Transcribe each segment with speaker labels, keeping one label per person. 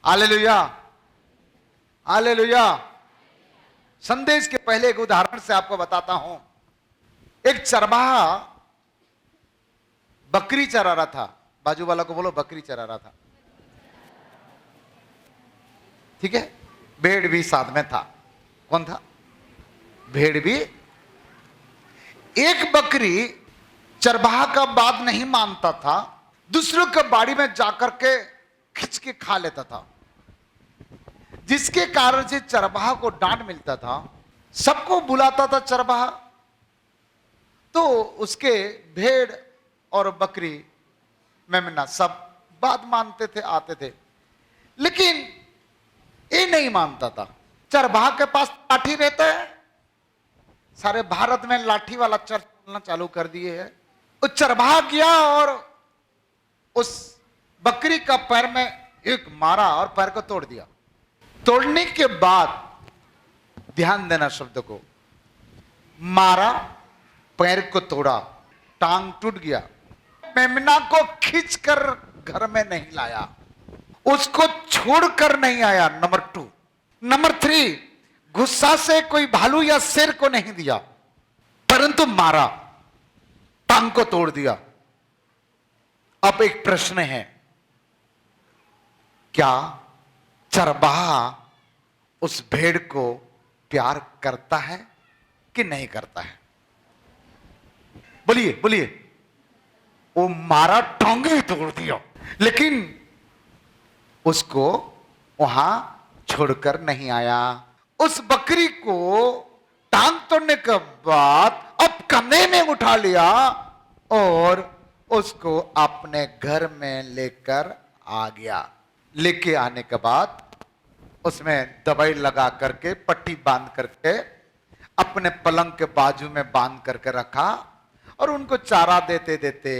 Speaker 1: Hallelujah, hallelujah. संदेश के पहले एक उदाहरण से आपको बताता हूं। एक चरवाहा बकरी चरा रहा था। बाजू वाला को बोलो, बकरी चरा रहा था। ठीक है, भेड़ भी साथ में था। कौन था? भेड़ भी। एक बकरी चरवाहा का बात नहीं मानता था, दूसरों के बाड़ी में जाकर के खिंच के खा लेता था, जिसके कारण से चरवाहा को डांट मिलता था। सबको बुलाता था चरवाहा, तो उसके भेड़ और बकरी मेमना सब बात मानते थे, आते थे, लेकिन ये नहीं मानता था। चरवाहा के पास लाठी रहता है, सारे भारत में लाठी वाला चलना चालू कर दिए है। वो चरवाहा गया और उस बकरी का पैर में एक मारा और पैर को तोड़ दिया। तोड़ने के बाद, ध्यान देना शब्द को, मारा, पैर को तोड़ा, टांग टूट गया। मेमना को खींचकर घर में नहीं लाया, उसको छोड़कर नहीं आया। नंबर 2। नंबर 3, गुस्सा से कोई भालू या शेर को नहीं दिया, परंतु मारा, टांग को तोड़ दिया। अब एक प्रश्न है, क्या चरवाहा उस भेड़ को प्यार करता है कि नहीं करता है? बोलिए बोलिए। वो मारा, टांगे तोड़ दिया, लेकिन उसको वहां छोड़कर नहीं आया। उस बकरी को टांग तोड़ने के बाद अब कंधे में उठा लिया और उसको अपने घर में लेकर आ गया। लेके आने के बाद उसमें दवाई लगा करके, पट्टी बांध करके अपने पलंग के बाजू में बांध करके रखा और उनको चारा देते देते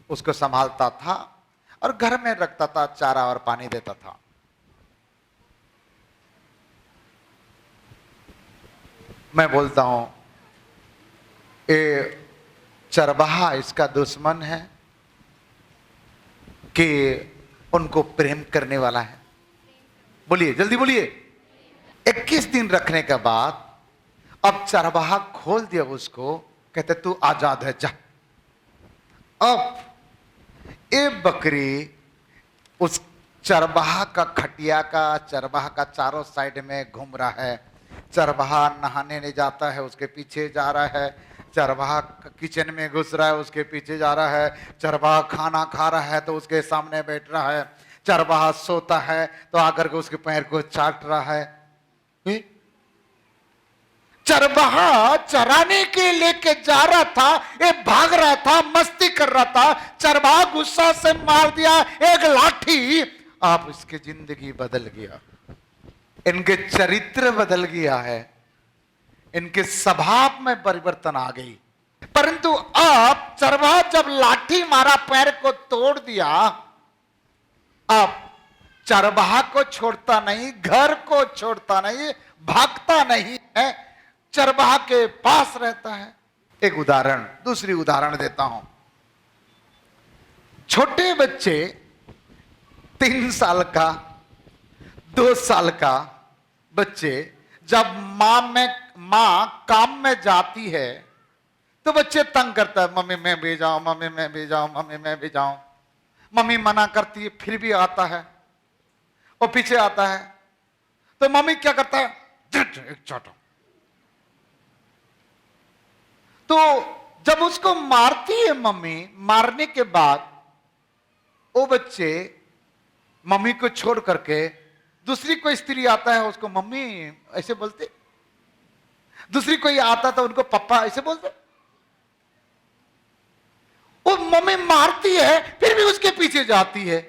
Speaker 1: उसको संभालता था और घर में रखता था, चारा और पानी देता था। मैं बोलता हूं, ये चरवाहा इसका दुश्मन है कि उनको प्रेम करने वाला है? बोलिए, जल्दी बोलिए। 21 दिन रखने के बाद अब चरवाहा खोल दिया उसको, कहते तू आजाद है, जा। अब ये बकरी उस चरवाहा का खटिया का, चरवाहा का चारों साइड में घूम रहा है। चरवाहा नहाने नहीं जाता है, उसके पीछे जा रहा है। चरवाहा किचन में घुस रहा है, उसके पीछे जा रहा है। चरवाहा खाना खा रहा है तो उसके सामने बैठ रहा है। चरवाहा सोता है तो आकर के उसके पैर को चाट रहा है। चरवाहा चराने के लेके जा रहा था, ये भाग रहा था, मस्ती कर रहा था। चरवाहा गुस्सा से मार दिया एक लाठी। अब इसकी जिंदगी बदल गया, इनके चरित्र बदल गया है, इनके स्वभाव में परिवर्तन आ गई। परंतु अब चरवाहा जब लाठी मारा, पैर को तोड़ दिया, अब चरवाहा को छोड़ता नहीं, घर को छोड़ता नहीं, भागता नहीं है, चरवाहा के पास रहता है। एक उदाहरण, दूसरी उदाहरण देता हूं। छोटे बच्चे 3 साल का, 2 साल का बच्चे जब मां काम में जाती है तो बच्चे तंग करता है, मम्मी मैं भी जाऊं, मम्मी मैं भी जाऊं, मम्मी मैं भी जाऊं। मम्मी मना करती है, फिर भी आता है, वो पीछे आता है तो मम्मी क्या करता है, एक चाटा। तो जब उसको मारती है मम्मी, मारने के बाद वो बच्चे मम्मी को छोड़ करके दूसरी कोई स्त्री आता है, उसको मम्मी ऐसे बोलते, दूसरी कोई आता था उनको पप्पा ऐसे बोलते। वो मम्मी मारती है फिर भी उसके पीछे जाती है।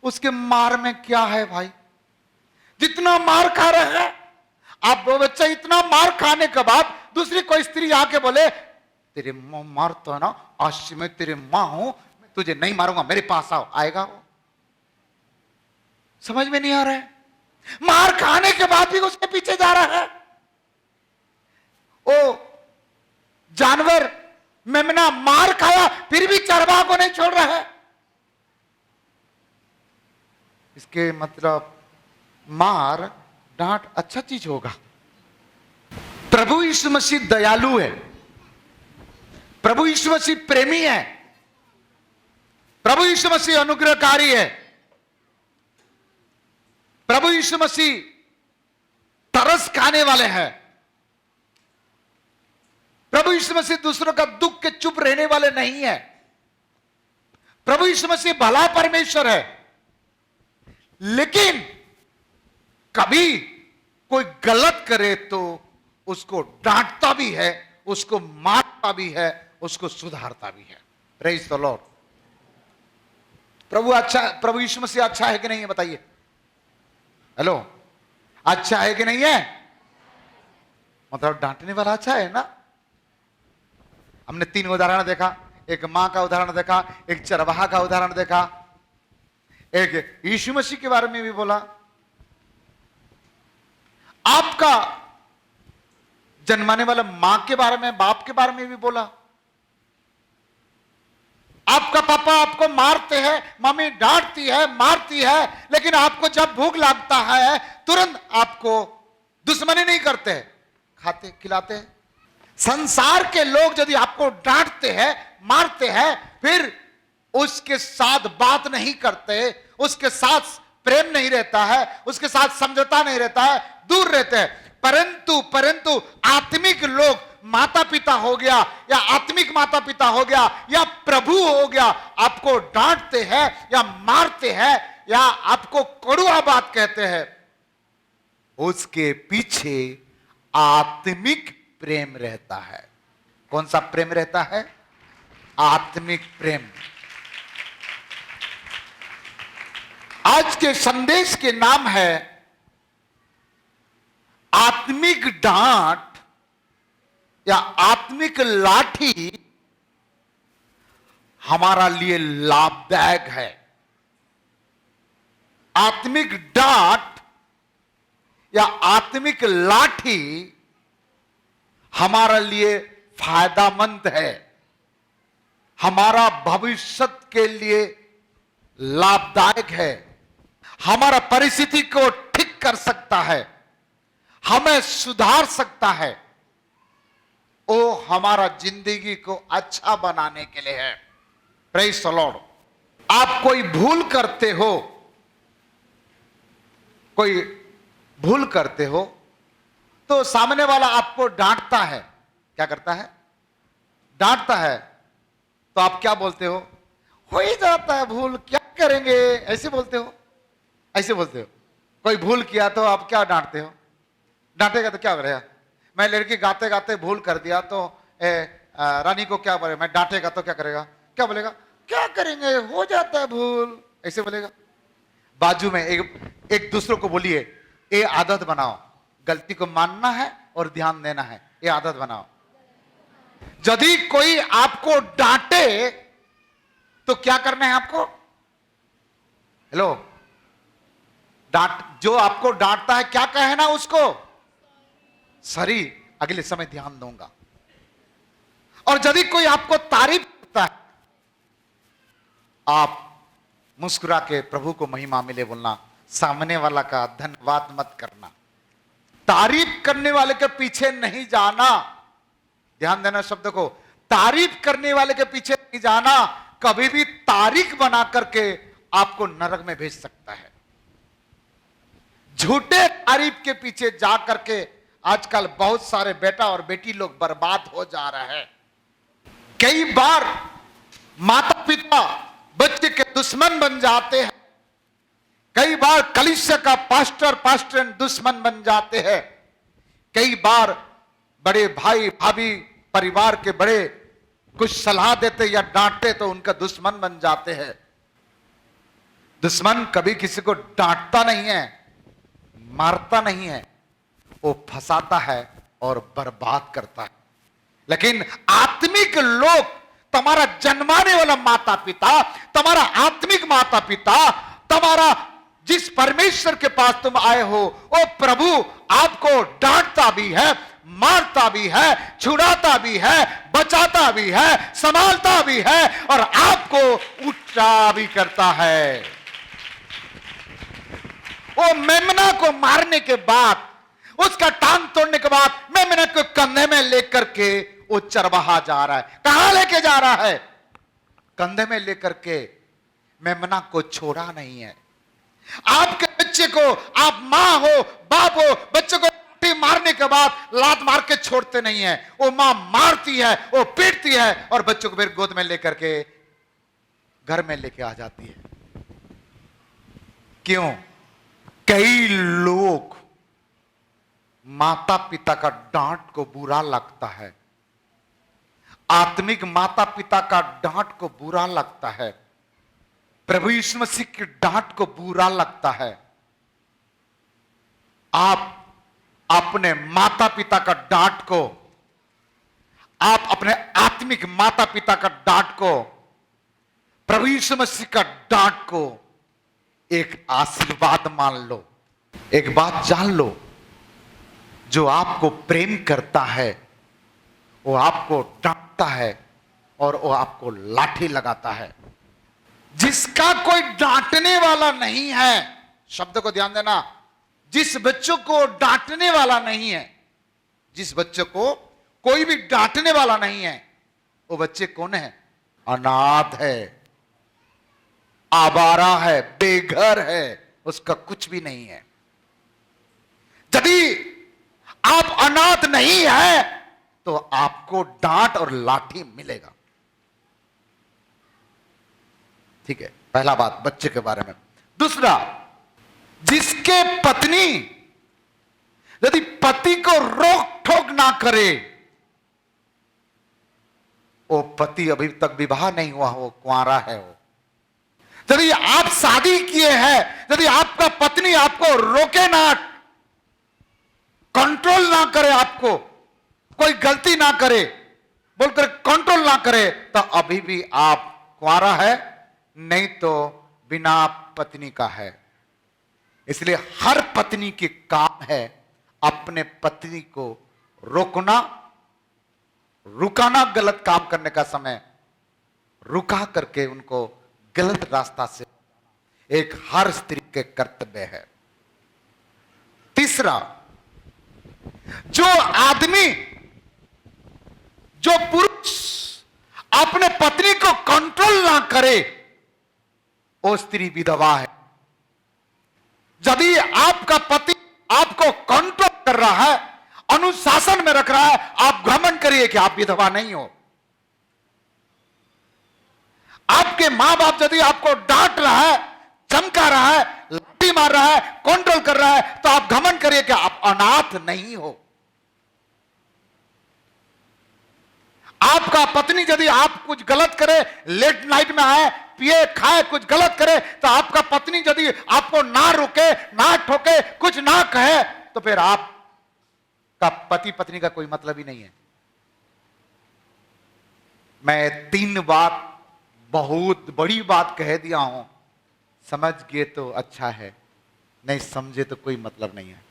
Speaker 1: उसके मार में क्या है भाई? जितना मार खा रहे हैं, अब वो बच्चा इतना मार खाने के बाद दूसरी कोई स्त्री आके बोले, तेरे मार तो है ना, आज से मैं तेरी मां हूं, तुझे नहीं मारूंगा, मेरे पास आओ। आएगा वो? समझ में नहीं आ रहा है। मार खाने के बाद भी उसके पीछे जा रहा है। ओ जानवर मेमना मार खाया फिर भी चरवाहा को नहीं छोड़ रहा है। इसके मतलब मार डांट अच्छा चीज होगा। प्रभु यीशु मसीह दयालु है, प्रभु यीशु मसीह प्रेमी है, प्रभु यीशु मसीह अनुग्रहकारी है, प्रभु यीशु मसीह तरस खाने वाले हैं, प्रभु यीशु मसीह दूसरों का दुख के चुप रहने वाले नहीं है, प्रभु यीशु मसीह भला परमेश्वर है। लेकिन कभी कोई गलत करे तो उसको डांटता भी है, उसको मारता भी है, उसको सुधारता भी है। Praise the lord. प्रभु यीशु मसीह अच्छा है कि नहीं है बताइए? हेलो, अच्छा है कि नहीं है? मतलब डांटने वाला अच्छा है ना। हमने 3 उदाहरण देखा, एक मां का उदाहरण देखा, एक चरवाहा का उदाहरण देखा, एक यीशु मसीह के बारे में भी बोला। आपका जन्माने वाला मां के बारे में, बाप के बारे में भी बोला। आपका पापा आपको मारते हैं, मम्मी डांटती है, मारती है, लेकिन आपको जब भूख लगता है तुरंत आपको दुश्मनी नहीं करते हैं, खाते खिलाते हैं। संसार के लोग यदि आपको डांटते हैं, मारते हैं, फिर उसके साथ बात नहीं करते, उसके साथ प्रेम नहीं रहता है, उसके साथ समझौता नहीं रहता है, दूर रहते हैं। परंतु आत्मिक लोग, माता पिता हो गया या आत्मिक माता पिता हो गया या प्रभु हो गया, आपको डांटते हैं या मारते हैं या आपको कड़वा बात कहते हैं, उसके पीछे आत्मिक प्रेम रहता है। कौन सा प्रेम रहता है? आत्मिक प्रेम। आज के संदेश के नाम है आत्मिक डांट या आत्मिक लाठी हमारा लिए लाभदायक है। आत्मिक डांट या आत्मिक लाठी हमारा लिए फायदामंद है, हमारा भविष्य के लिए लाभदायक है, हमारा परिस्थिति को ठीक कर सकता है, हमें सुधार सकता है, वो हमारा जिंदगी को अच्छा बनाने के लिए है। Praise the Lord. आप कोई भूल करते हो, कोई भूल करते हो तो सामने वाला आपको डांटता है। क्या करता है? डांटता है। तो आप क्या बोलते हो ही जाता है भूल, क्या करेंगे, ऐसे बोलते हो? ऐसे बोलते हो। कोई भूल किया तो आप क्या डांटते हो? डांटेगा तो क्या करेगा? मैं लड़की गाते गाते भूल कर दिया तो रानी को क्या बोले, मैं डांटेगा तो क्या करेगा? क्या बोलेगा? क्या करेंगे, हो जाता है भूल, ऐसे बोलेगा। बाजू में एक दूसरों को बोलिए, ये आदत बनाओ, गलती को मानना है और ध्यान देना है, ये आदत बनाओ। यदि कोई आपको डांटे तो क्या करना है आपको? हेलो, जो आपको डांटता है क्या कहे ना उसको? सॉरी, अगले समय ध्यान दूंगा। और यदि कोई आपको तारीफ करता है, आप मुस्कुरा के प्रभु को महिमा मिले बोलना, सामने वाला का धन्यवाद मत करना, तारीफ करने वाले के पीछे नहीं जाना। ध्यान देना शब्द को, तारीफ करने वाले के पीछे नहीं जाना, कभी भी तारीख बना करके आपको नरक में भेज सकता है। झूठे तारीफ के पीछे जा करके आजकल बहुत सारे बेटा और बेटी लोग बर्बाद हो जा रहे हैं। कई बार माता पिता बच्चे के दुश्मन बन जाते हैं, कई बार कलीसिया का पास्टर दुश्मन बन जाते हैं, कई बार बड़े भाई भाभी परिवार के बड़े कुछ सलाह देते या डांटते तो उनका दुश्मन बन जाते हैं। दुश्मन कभी किसी को डांटता नहीं है, मारता नहीं है, वो फंसाता है और बर्बाद करता है। लेकिन आत्मिक लोग, तुम्हारा जन्माने वाला माता पिता, तुम्हारा आत्मिक माता पिता, तुम्हारा जिस परमेश्वर के पास तुम आए हो, वो प्रभु आपको डांटता भी है, मारता भी है, छुड़ाता भी है, बचाता भी है, संभालता भी है और आपको ऊंचा भी करता है। वो मेमना को मारने के बाद, उसका टांग तोड़ने के बाद मेमना को कंधे में लेकर के वो चरवाहा जा रहा है। कहां लेके जा रहा है? कंधे में लेकर के। मेमना को छोड़ा नहीं है। आपके बच्चे को, आप मां हो, बाप हो, बच्चे को मारने के बाद लात मार के छोड़ते नहीं है। वो मां मारती है, वो पीटती है और बच्चों को फिर गोद में लेकर के घर में लेके आ जाती है। क्यों? कई लोग माता पिता का डांट को बुरा लगता है, आत्मिक माता पिता का डांट को बुरा लगता है, प्रभु यीशु मसीह की डांट को बुरा लगता है। आप अपने माता पिता का डांट को, आप अपने आत्मिक माता पिता का डांट को, प्रभु यीशु मसीह का डांट को एक आशीर्वाद मान लो। एक बात जान लो, जो आपको प्रेम करता है वो आपको डांटता है और वो आपको लाठी लगाता है। जिसका कोई डांटने वाला नहीं है, शब्द को ध्यान देना, जिस बच्चों को डांटने वाला नहीं है, जिस बच्चों को कोई भी डांटने वाला नहीं है, वो बच्चे कौन है? अनाथ है, आवारा है, बेघर है, उसका कुछ भी नहीं है। यदि आप अनाथ नहीं है तो आपको डांट और लाठी मिलेगा। ठीक है, पहला बात बच्चे के बारे में। दूसरा, जिसके पत्नी यदि पति को रोक ठोक ना करे, वो पति अभी तक विवाह नहीं हुआ, वो कुंवारा है। वो यदि आप शादी किए हैं, यदि आपका पत्नी आपको रोके ना, कंट्रोल ना करे, आपको कोई गलती ना करे बोलकर कंट्रोल ना करे, तो अभी भी आप कुंवारा है, नहीं तो बिना पत्नी का है। इसलिए हर पत्नी के काम है अपने पत्नी को रोकना, रुकाना, गलत काम करने का समय रुका करके उनको गलत रास्ता से, एक हर स्त्री के कर्तव्य है। तीसरा, जो आदमी, जो पुरुष अपने पत्नी को कंट्रोल ना करे, वो स्त्री विधवा है। यदि आपका पति आपको कंट्रोल कर रहा है, अनुशासन में रख रहा है, आप घमंड करिए कि आप विधवा नहीं हो। आपके मां बाप यदि आपको डांट रहा है, चमका रहा है, लाठी मार रहा है, कंट्रोल कर रहा है, तो आप घमंड करिए कि आप अनाथ नहीं हो। आपका पत्नी यदि आप कुछ गलत करे, लेट नाइट में आए, पिए खाए, कुछ गलत करे, तो आपका पत्नी यदि आपको ना रोके, ना ठोके, कुछ ना कहे, तो फिर आपका पति पत्नी का कोई मतलब ही नहीं है। मैं 3 बात, बहुत बड़ी बात कह दिया हूं, समझ गए तो अच्छा है, नहीं समझे तो कोई मतलब नहीं है।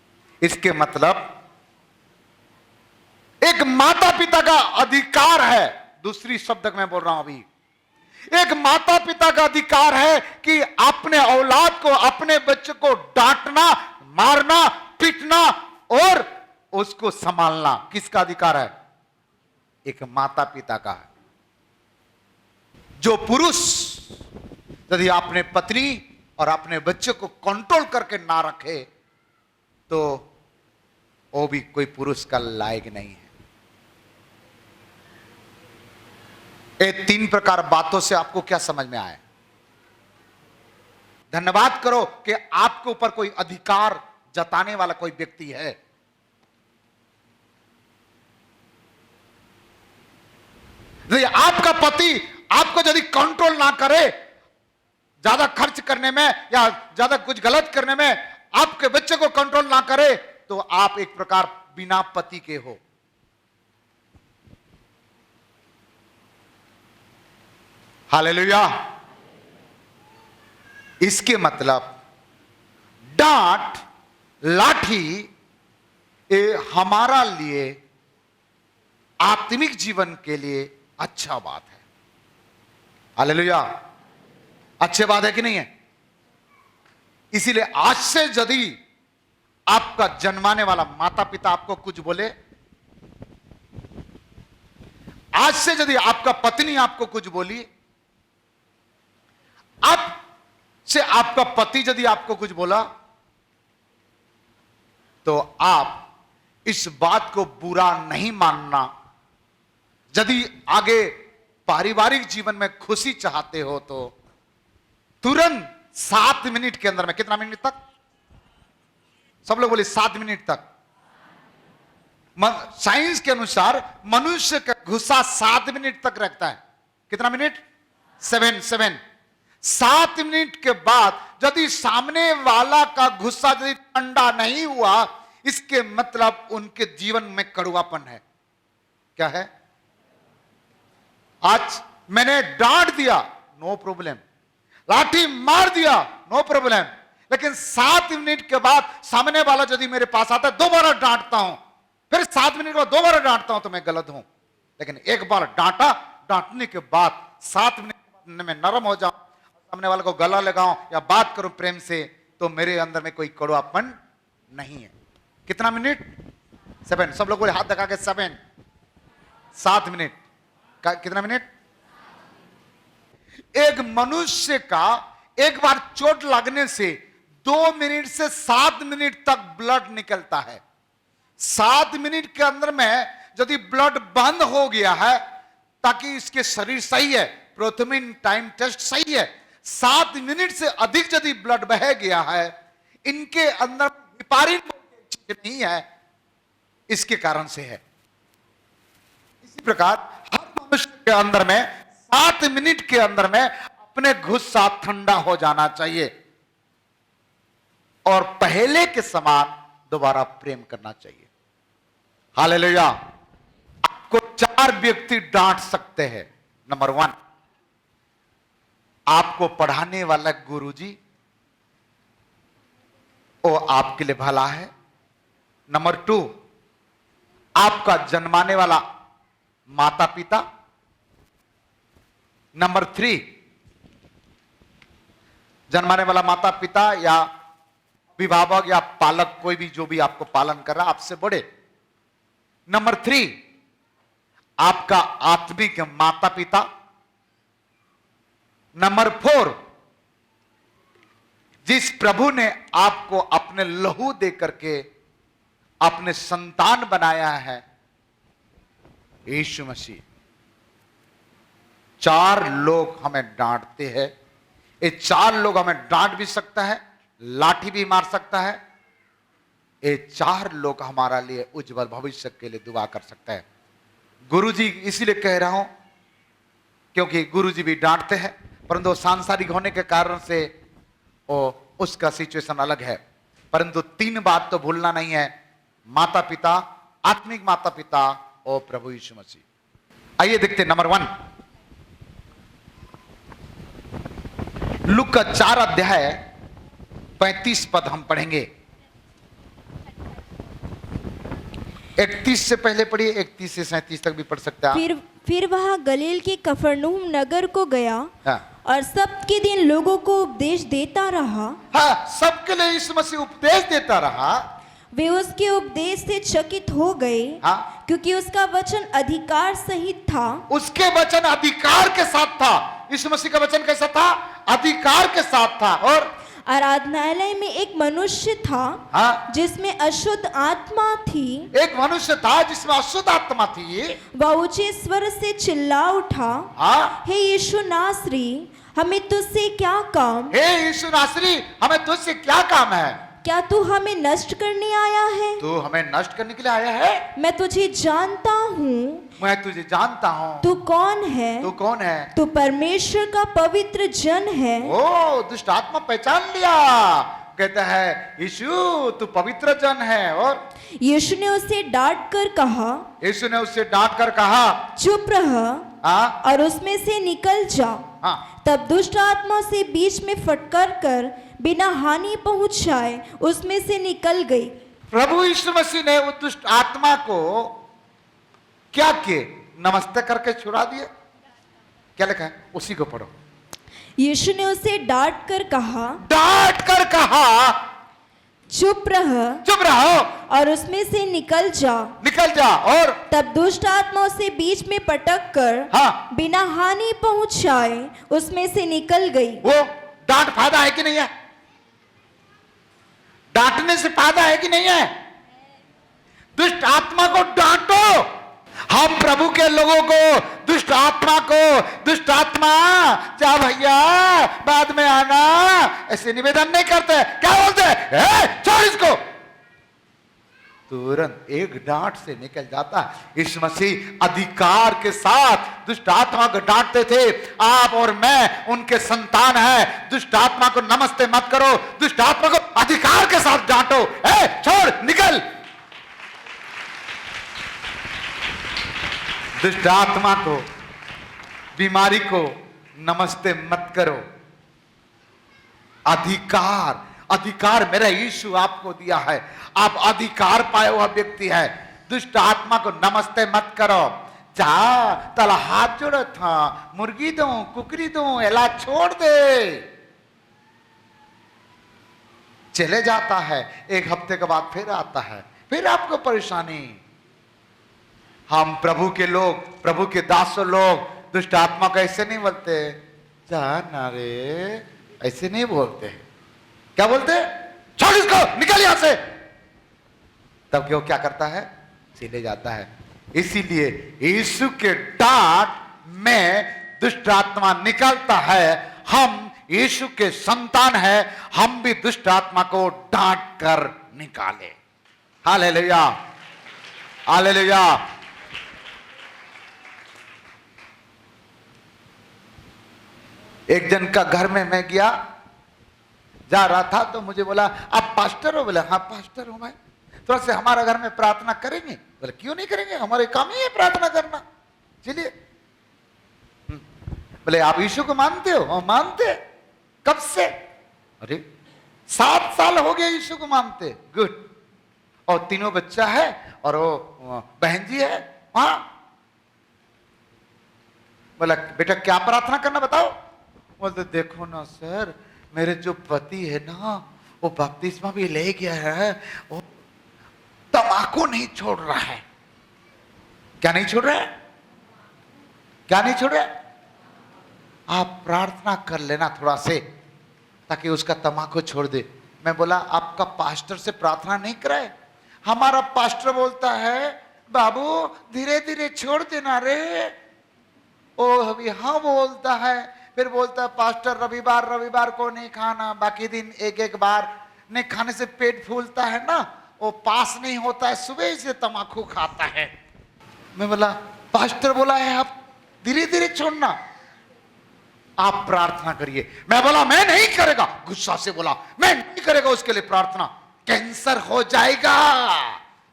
Speaker 1: इसके मतलब एक माता पिता का अधिकार है, दूसरी शब्द में बोल रहा हूं अभी, एक माता पिता का अधिकार है कि अपने औलाद को, अपने बच्चे को डांटना, मारना, पीटना और उसको संभालना। किसका अधिकार है? एक माता पिता का है। जो पुरुष यदि अपने पत्नी और अपने बच्चे को कंट्रोल करके ना रखे, तो वो भी कोई पुरुष का लायक नहीं है। ये 3 प्रकार बातों से आपको क्या समझ में आया? धन्यवाद करो कि आपके ऊपर कोई अधिकार जताने वाला कोई व्यक्ति है। यदि आपका पति आपको यदि कंट्रोल ना करे, ज्यादा खर्च करने में या ज्यादा कुछ गलत करने में, आपके बच्चे को कंट्रोल ना करे, तो आप एक प्रकार बिना पति के हो। हालेलुया। इसके मतलब डांट, लाठी ये हमारा लिए आत्मिक जीवन के लिए अच्छा बात है। हालेलुया। अच्छी बात है कि नहीं है? इसीलिए आज से यदि आपका जन्माने वाला माता पिता आपको कुछ बोले, आज से यदि आपका पत्नी आपको कुछ बोली, अब से आपका पति यदि आपको कुछ बोला, तो आप इस बात को बुरा नहीं मानना। यदि आगे पारिवारिक जीवन में खुशी चाहते हो तो तुरंत 7 मिनट के अंदर में, कितना मिनट तक? सब लोग बोले 7 मिनट तक। साइंस के अनुसार मनुष्य का गुस्सा 7 मिनट तक रखता है। कितना मिनट? 7। 7 मिनट के बाद यदि सामने वाला का गुस्सा यदि ठंडा नहीं हुआ, इसके मतलब उनके जीवन में कड़वापन है। क्या है? आज मैंने डांट दिया, नो प्रॉब्लम, लाठी मार दिया, नो प्रॉब्लम, लेकिन 7 मिनट के बाद सामने वाला यदि मेरे पास आता है, दोबारा डांटता हूं, फिर 7 मिनट के बाद दोबारा डांटता हूं, तो मैं गलत हूं। लेकिन एक बार डांटा, डांटने के बाद 7 मिनट में नरम हो जाऊं, सामने वाले को गला लगाऊं या बात करूं प्रेम से, तो मेरे अंदर में कोई कड़वापन नहीं है। कितना मिनट? 7। सब लोग बोले हाथ दिखा के 7 मिनट का। कितना मिनट? एक मनुष्य का एक बार चोट लगने से 2 मिनट से 7 मिनट तक ब्लड निकलता है। 7 मिनट के अंदर में यदि ब्लड बंद हो गया है, ताकि इसके शरीर सही है, प्रोथमिन टाइम टेस्ट सही है, 7 मिनट से अधिक यदि ब्लड बह गया है, इनके अंदर हेपारिन नहीं है, इसके कारण से है। इसी प्रकार हर मनुष्य के अंदर में 7 मिनट के अंदर में अपने गुस्सा ठंडा हो जाना चाहिए और पहले के समान दोबारा प्रेम करना चाहिए। हालेलुया। आपको 4 व्यक्ति डांट सकते हैं। नंबर 1, आपको पढ़ाने वाला गुरुजी, वो आपके लिए भला है। नंबर 2, आपका जन्माने वाला माता पिता। नंबर 3, जन्माने वाला माता पिता या अभिभावक या पालक, कोई भी जो भी आपको पालन कर रहा है, आपसे बड़े। नंबर 3, आपका आत्मिक माता पिता। नंबर 4, जिस प्रभु ने आपको अपने लहू दे करके अपने संतान बनाया है, यीशु मसीह। 4 लोग हमें डांटते हैं। ये 4 लोग हमें डांट भी सकता है, लाठी भी मार सकता है। ये 4 लोग हमारा लिए उज्जवल भविष्य के लिए दुआ कर सकता है। गुरुजी इसीलिए कह रहा हूं क्योंकि गुरुजी भी डांटते हैं, परंतु सांसारिक होने के कारण से उसका सिचुएशन अलग है। परंतु 3 बात तो भूलना नहीं है, माता पिता, आत्मिक माता पिता और प्रभु यीशु मसीह। आइए देखते नंबर 1, लूका 4 अध्याय 35 पद हम पढ़ेंगे। 31 से पहले पढ़िए, 31 से 37 तक भी पढ़ सकते हैं।
Speaker 2: फिर वह गलील के कफरनहूम नगर को गया।
Speaker 1: हाँ।
Speaker 2: और सबके दिन लोगों को उपदेश देता रहा।
Speaker 1: हाँ, सबके लिए यीशु मसीह उपदेश देता रहा।
Speaker 2: वे उसके उपदेश से चकित हो गए।
Speaker 1: हाँ।
Speaker 2: क्योंकि उसका वचन अधिकार सहित था।
Speaker 1: उसके वचन अधिकार के साथ था। यीशु मसीह का वचन कैसा था? अधिकार के साथ था। और
Speaker 2: आराधनालय में एक मनुष्य था।
Speaker 1: हाँ?
Speaker 2: जिसमें अशुद्ध आत्मा थी।
Speaker 1: एक मनुष्य था जिसमें अशुद्ध आत्मा थी।
Speaker 2: वह ऊंचे स्वर से चिल्ला उठा।
Speaker 1: हाँ?
Speaker 2: हे यीशु नासरी, हमें तुझसे क्या काम?
Speaker 1: हे यीशु नासरी, हमें तुझसे क्या काम है?
Speaker 2: क्या तू हमें नष्ट करने आया है?
Speaker 1: तू हमें नष्ट करने के लिए आया है?
Speaker 2: मैं तुझे जानता हूँ।
Speaker 1: मैं तुझे जानता हूँ।
Speaker 2: तू कौन है?
Speaker 1: तू कौन है?
Speaker 2: तू परमेश्वर का पवित्र जन है।
Speaker 1: ओ, दुष्ट आत्मा पहचान लिया। कहता है यीशु तू पवित्र जन है। और
Speaker 2: यीशु ने उसे डांट कर कहा।
Speaker 1: यीशु ने उससे डांट कर कहा,
Speaker 2: चुप रह।
Speaker 1: हाँ?
Speaker 2: और उसमें से निकल जा।
Speaker 1: हाँ।
Speaker 2: तब दुष्ट आत्मा से बीच में फटकार कर बिना हानि पहुंचाए उसमें से निकल गई।
Speaker 1: प्रभु यीशु मसीह ने उस दुष्ट आत्मा को क्या किए? नमस्ते करके छुड़ा दिए। क्या लिखा है? उसी को पढ़ो।
Speaker 2: यीशु ने उसे डांट कर कहा, चुप
Speaker 1: रहो
Speaker 2: और उसमें से निकल जा।
Speaker 1: और
Speaker 2: तब दुष्ट आत्मा उसे बीच में पटक कर
Speaker 1: हाँ।
Speaker 2: बिना हानि पहुंचाए उसमें से निकल गई।
Speaker 1: वो डांट फायदा है कि नहीं है? डांटने से फायदा है कि नहीं है? दुष्ट आत्मा को डांटो। हम प्रभु के लोगों को, दुष्ट आत्मा जा भैया बाद में आना, ऐसे निवेदन नहीं करते। क्या बोलते हैं? छोड़ इसको। तुरंत एक डांट से निकल जाता। यीशु मसीह अधिकार के साथ दुष्ट आत्मा को डांटते थे। आप और मैं उनके संतान हैं। दुष्ट आत्मा को नमस्ते मत करो, दुष्ट आत्मा को अधिकार के साथ डांटो। छोड़, निकल। दुष्ट आत्मा को, बीमारी को नमस्ते मत करो। अधिकार मेरा यीशु आपको दिया है। आप अधिकार पाए हुआ व्यक्ति है। दुष्ट आत्मा को नमस्ते मत करो। जा तला हाथ जोड़ा था, मुर्गी दो, कुकरी दो, एला छोड़ दे। चले जाता है, एक हफ्ते के बाद फिर आता है, फिर आपको परेशानी। हम प्रभु के लोग, प्रभु के दासों लोग दुष्ट आत्मा को ऐसे नहीं बोलते। जाना रे, ऐसे नहीं बोलते। क्या बोलते? छोड़ इसको, निकल यहां से। तब क्यों क्या करता है? चले जाता है। इसीलिए यीशु के डांट में दुष्ट आत्मा निकलता है। हम यीशु के संतान हैं, हम भी दुष्ट आत्मा को डांट कर निकाले। Hallelujah, hallelujah. एक जन का घर में मैं गया, जा रहा था तो मुझे बोला, आप पास्टर हो? बोला हाँ पास्टर हूं मैं। थोड़ा से हमारा घर में प्रार्थना करेंगे? बोले क्यों नहीं करेंगे, हमारे काम ही है प्रार्थना करना, चलिए। बोले आप यीशु को मानते हो? हाँ मानते। कब से? अरे 7 साल हो गए यीशु को मानते। गुड। और 3 बच्चा है और वो बहन जी है वहां। बोला बेटा क्या प्रार्थना करना बताओ? बोलते देखो ना सर, मेरे जो पति है ना वो बपतिस्मा भी ले गया है, वो तम्बाकू नहीं छोड़ रहा है। क्या नहीं छोड़ रहा है? क्या नहीं छोड़ रहा है? आप प्रार्थना कर लेना थोड़ा से, ताकि उसका तम्बाकू छोड़ दे। मैं बोला आपका पास्टर से प्रार्थना नहीं कराए? हमारा पास्टर बोलता है बाबू धीरे धीरे छोड़ देना रे। ओ अभी हाँ बोलता है, फिर बोलता है पास्टर रविवार को नहीं खाना, बाकी दिन एक बार नहीं खाने से पेट फूलता है ना, वो पास नहीं होता है, सुबह से तम्बाकू खाता है। मैं बोला पास्टर बोला है आप धीरे धीरे छोड़ना, आप प्रार्थना करिए। मैं बोला मैं नहीं करेगा, गुस्सा से बोला मैं नहीं करेगा उसके लिए प्रार्थना, कैंसर हो जाएगा,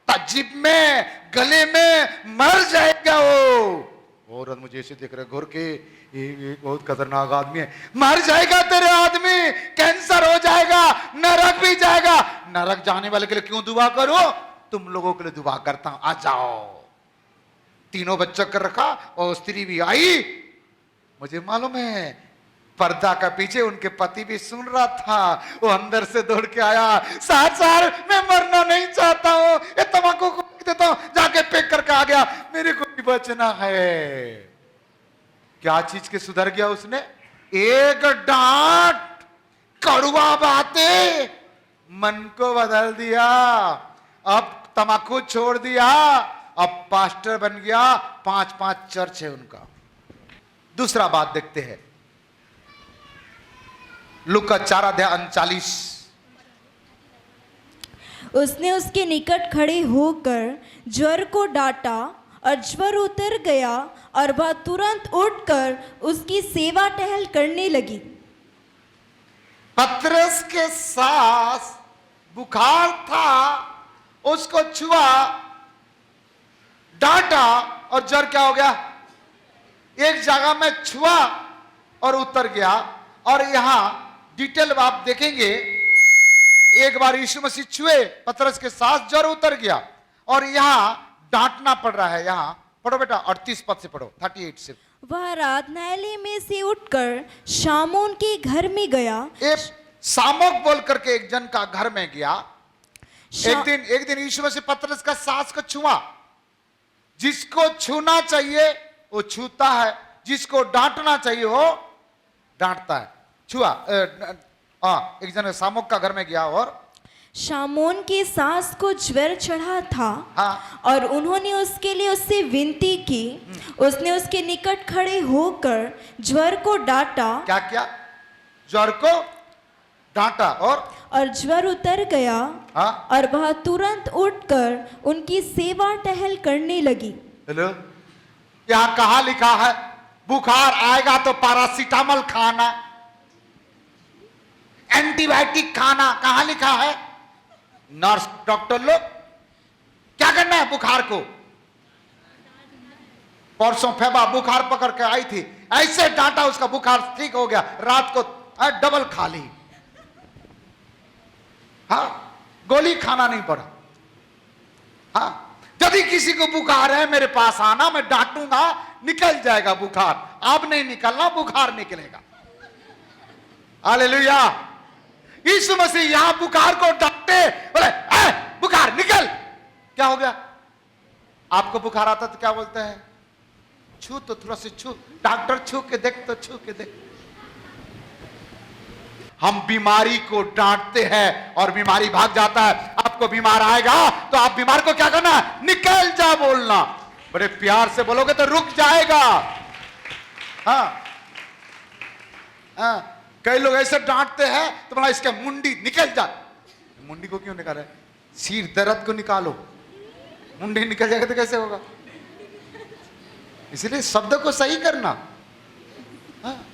Speaker 1: तजिब में गले में मर जाएगा वो। औरत मुझे ऐसे देख रहे घुर के, ये बहुत खतरनाक आदमी है, मर जाएगा तेरे आदमी, कैंसर हो जाएगा, नरक भी जाएगा। नरक जाने वाले के लिए क्यों दुआ करो? तुम लोगों के लिए दुआ करता हूं, आ जाओ। 3 बच्चों कर रखा और स्त्री भी आई। मुझे मालूम है पर्दा का पीछे उनके पति भी सुन रहा था। वो अंदर से दौड़ के आया, सर मैं मरना नहीं चाहता हूं, ये तम्बाकू को देता हूं, जाके पैक करके आ गया, मेरे को भी बचना है। क्या चीज के सुधर गया उसने? एक डांट, कड़वा बातें मन को बदल दिया। अब तम्बाकू छोड़ दिया, अब पास्टर बन गया, 5 चर्च है उनका। दूसरा बात देखते हैं, लूका 4:39।
Speaker 2: उसने उसके निकट खड़े होकर ज्वर को डांटा और ज्वर उतर गया और वह तुरंत उठकर उसकी सेवा टहल करने लगी।
Speaker 1: पतरस के सास बुखार था, उसको छुआ, डांटा और ज्वर क्या हो गया? एक जगह में छुआ और उतर गया। और यहां डिटेल आप देखेंगे, एक बार यीशु मसीह छुए, पतरस के साथ ज्वर उतर गया, और यहां डांटना पड़ रहा है। यहां पढ़ो बेटा, 38 पद से पढ़ो, 38 से।
Speaker 2: वह आराधनालय में से उठकर शामोन के घर में गया।
Speaker 1: एक सामोक बोल करके एक जन का घर में गया।
Speaker 2: शा-
Speaker 1: एक दिन यीशु मसीह पतरस का सांस को छुआ। जिसको छूना चाहिए वो छूता है, जिसको डांटना चाहिए वो डांटता है। छुआ एक जन सामोक का घर में गया और
Speaker 2: शामोन की सास को ज्वर चढ़ा था।
Speaker 1: हाँ।
Speaker 2: और उन्होंने उसके लिए उससे विनती की। उसने उसके निकट खड़े होकर ज्वर को डांटा
Speaker 1: क्या किया? ज्वर को डांटा
Speaker 2: और ज्वर उतर गया।
Speaker 1: हाँ?
Speaker 2: और वह तुरंत उठकर उनकी सेवा टहल करने लगी।
Speaker 1: हेलो, यहां कहा लिखा है बुखार आएगा तो पैरासीटामोल खाना, एंटीबायोटिक खाना? कहां लिखा है? नर्स डॉक्टर लोग क्या करना है बुखार को? परसों फेबा बुखार पकड़ के आई थी, ऐसे डांटा उसका बुखार ठीक हो गया, रात को डबल खा ली। हाँ, गोली खाना नहीं पड़ा। हाँ, यदि किसी को बुखार है मेरे पास आना, मैं डांटूंगा, निकल जाएगा बुखार। अब नहीं निकलना, बुखार निकलेगा। हालेलुया। यीशु मसीह यहां बुखार को डांटे, बोले बुखार निकल। क्या हो गया? आपको बुखार आता तो क्या बोलते हैं? छू तो थोड़ा सा छू, डॉक्टर छू के देख तो छू के देख। हम बीमारी को डांटते हैं और बीमारी भाग जाता है। आपको बीमार आएगा तो आप बीमार को क्या करना? निकल जा बोलना। बड़े प्यार से बोलोगे तो रुक जाएगा। हाँ, हाँ। कई लोग ऐसे डांटते हैं तो बोला इसके मुंडी निकल जा। मुंडी को क्यों निकाले? सिर दर्द को निकालो। मुंडी निकल जाएगा तो कैसे होगा? इसलिए शब्द को सही करना। हाँ?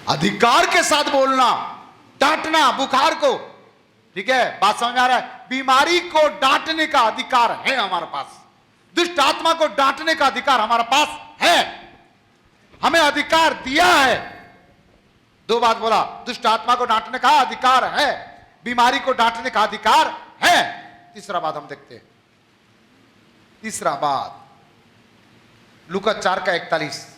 Speaker 1: अधिकार के साथ बोलना, डांटना बुखार को। ठीक है, बात समझ आ रहा है? बीमारी को डांटने का अधिकार है हमारे पास। दुष्ट आत्मा को डांटने का अधिकार हमारे पास है। हमें अधिकार दिया है। दो बात बोला, दुष्ट आत्मा को डांटने का अधिकार है, बीमारी को डांटने का अधिकार है। तीसरा बात हम देखते हैं। तीसरा बात लूका 4:41।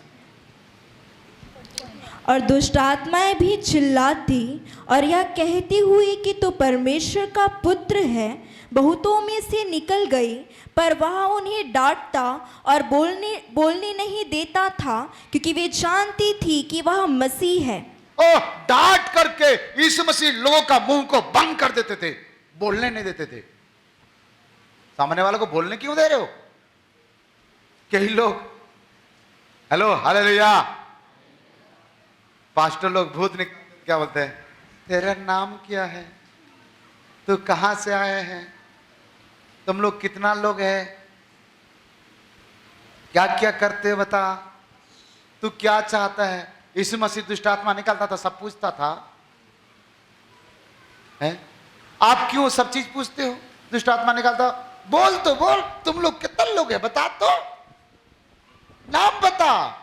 Speaker 2: और दुष्ट आत्माएं भी चिल्लाती और यह कहती हुई कि तू परमेश्वर का पुत्र है, बहुतों में से निकल गई। पर वह उन्हें डांटता और बोलने नहीं देता था, क्योंकि वे जानती थी कि वह मसीह है।
Speaker 1: डांट करके यीशु मसीह लोगों का मुंह को बंद कर देते थे, बोलने नहीं देते थे। सामने वालों को बोलने क्यों दे रहे हो? कई लोग, हेलो हालेलुया, पास्टर लोग भूत क्या बोलते हैं? तेरा नाम क्या है? तू कहां से आए हैं? तुम लोग कितना लोग है? क्या क्या करते बता? तू क्या चाहता है? यीशु मसीह दुष्ट आत्मा निकालता था, सब पूछता था। है? आप क्यों सब चीज पूछते हो? दुष्ट आत्मा निकालता, बोल तो बोल, तुम लोग कितने लोग हैं बता तो, नाम बता।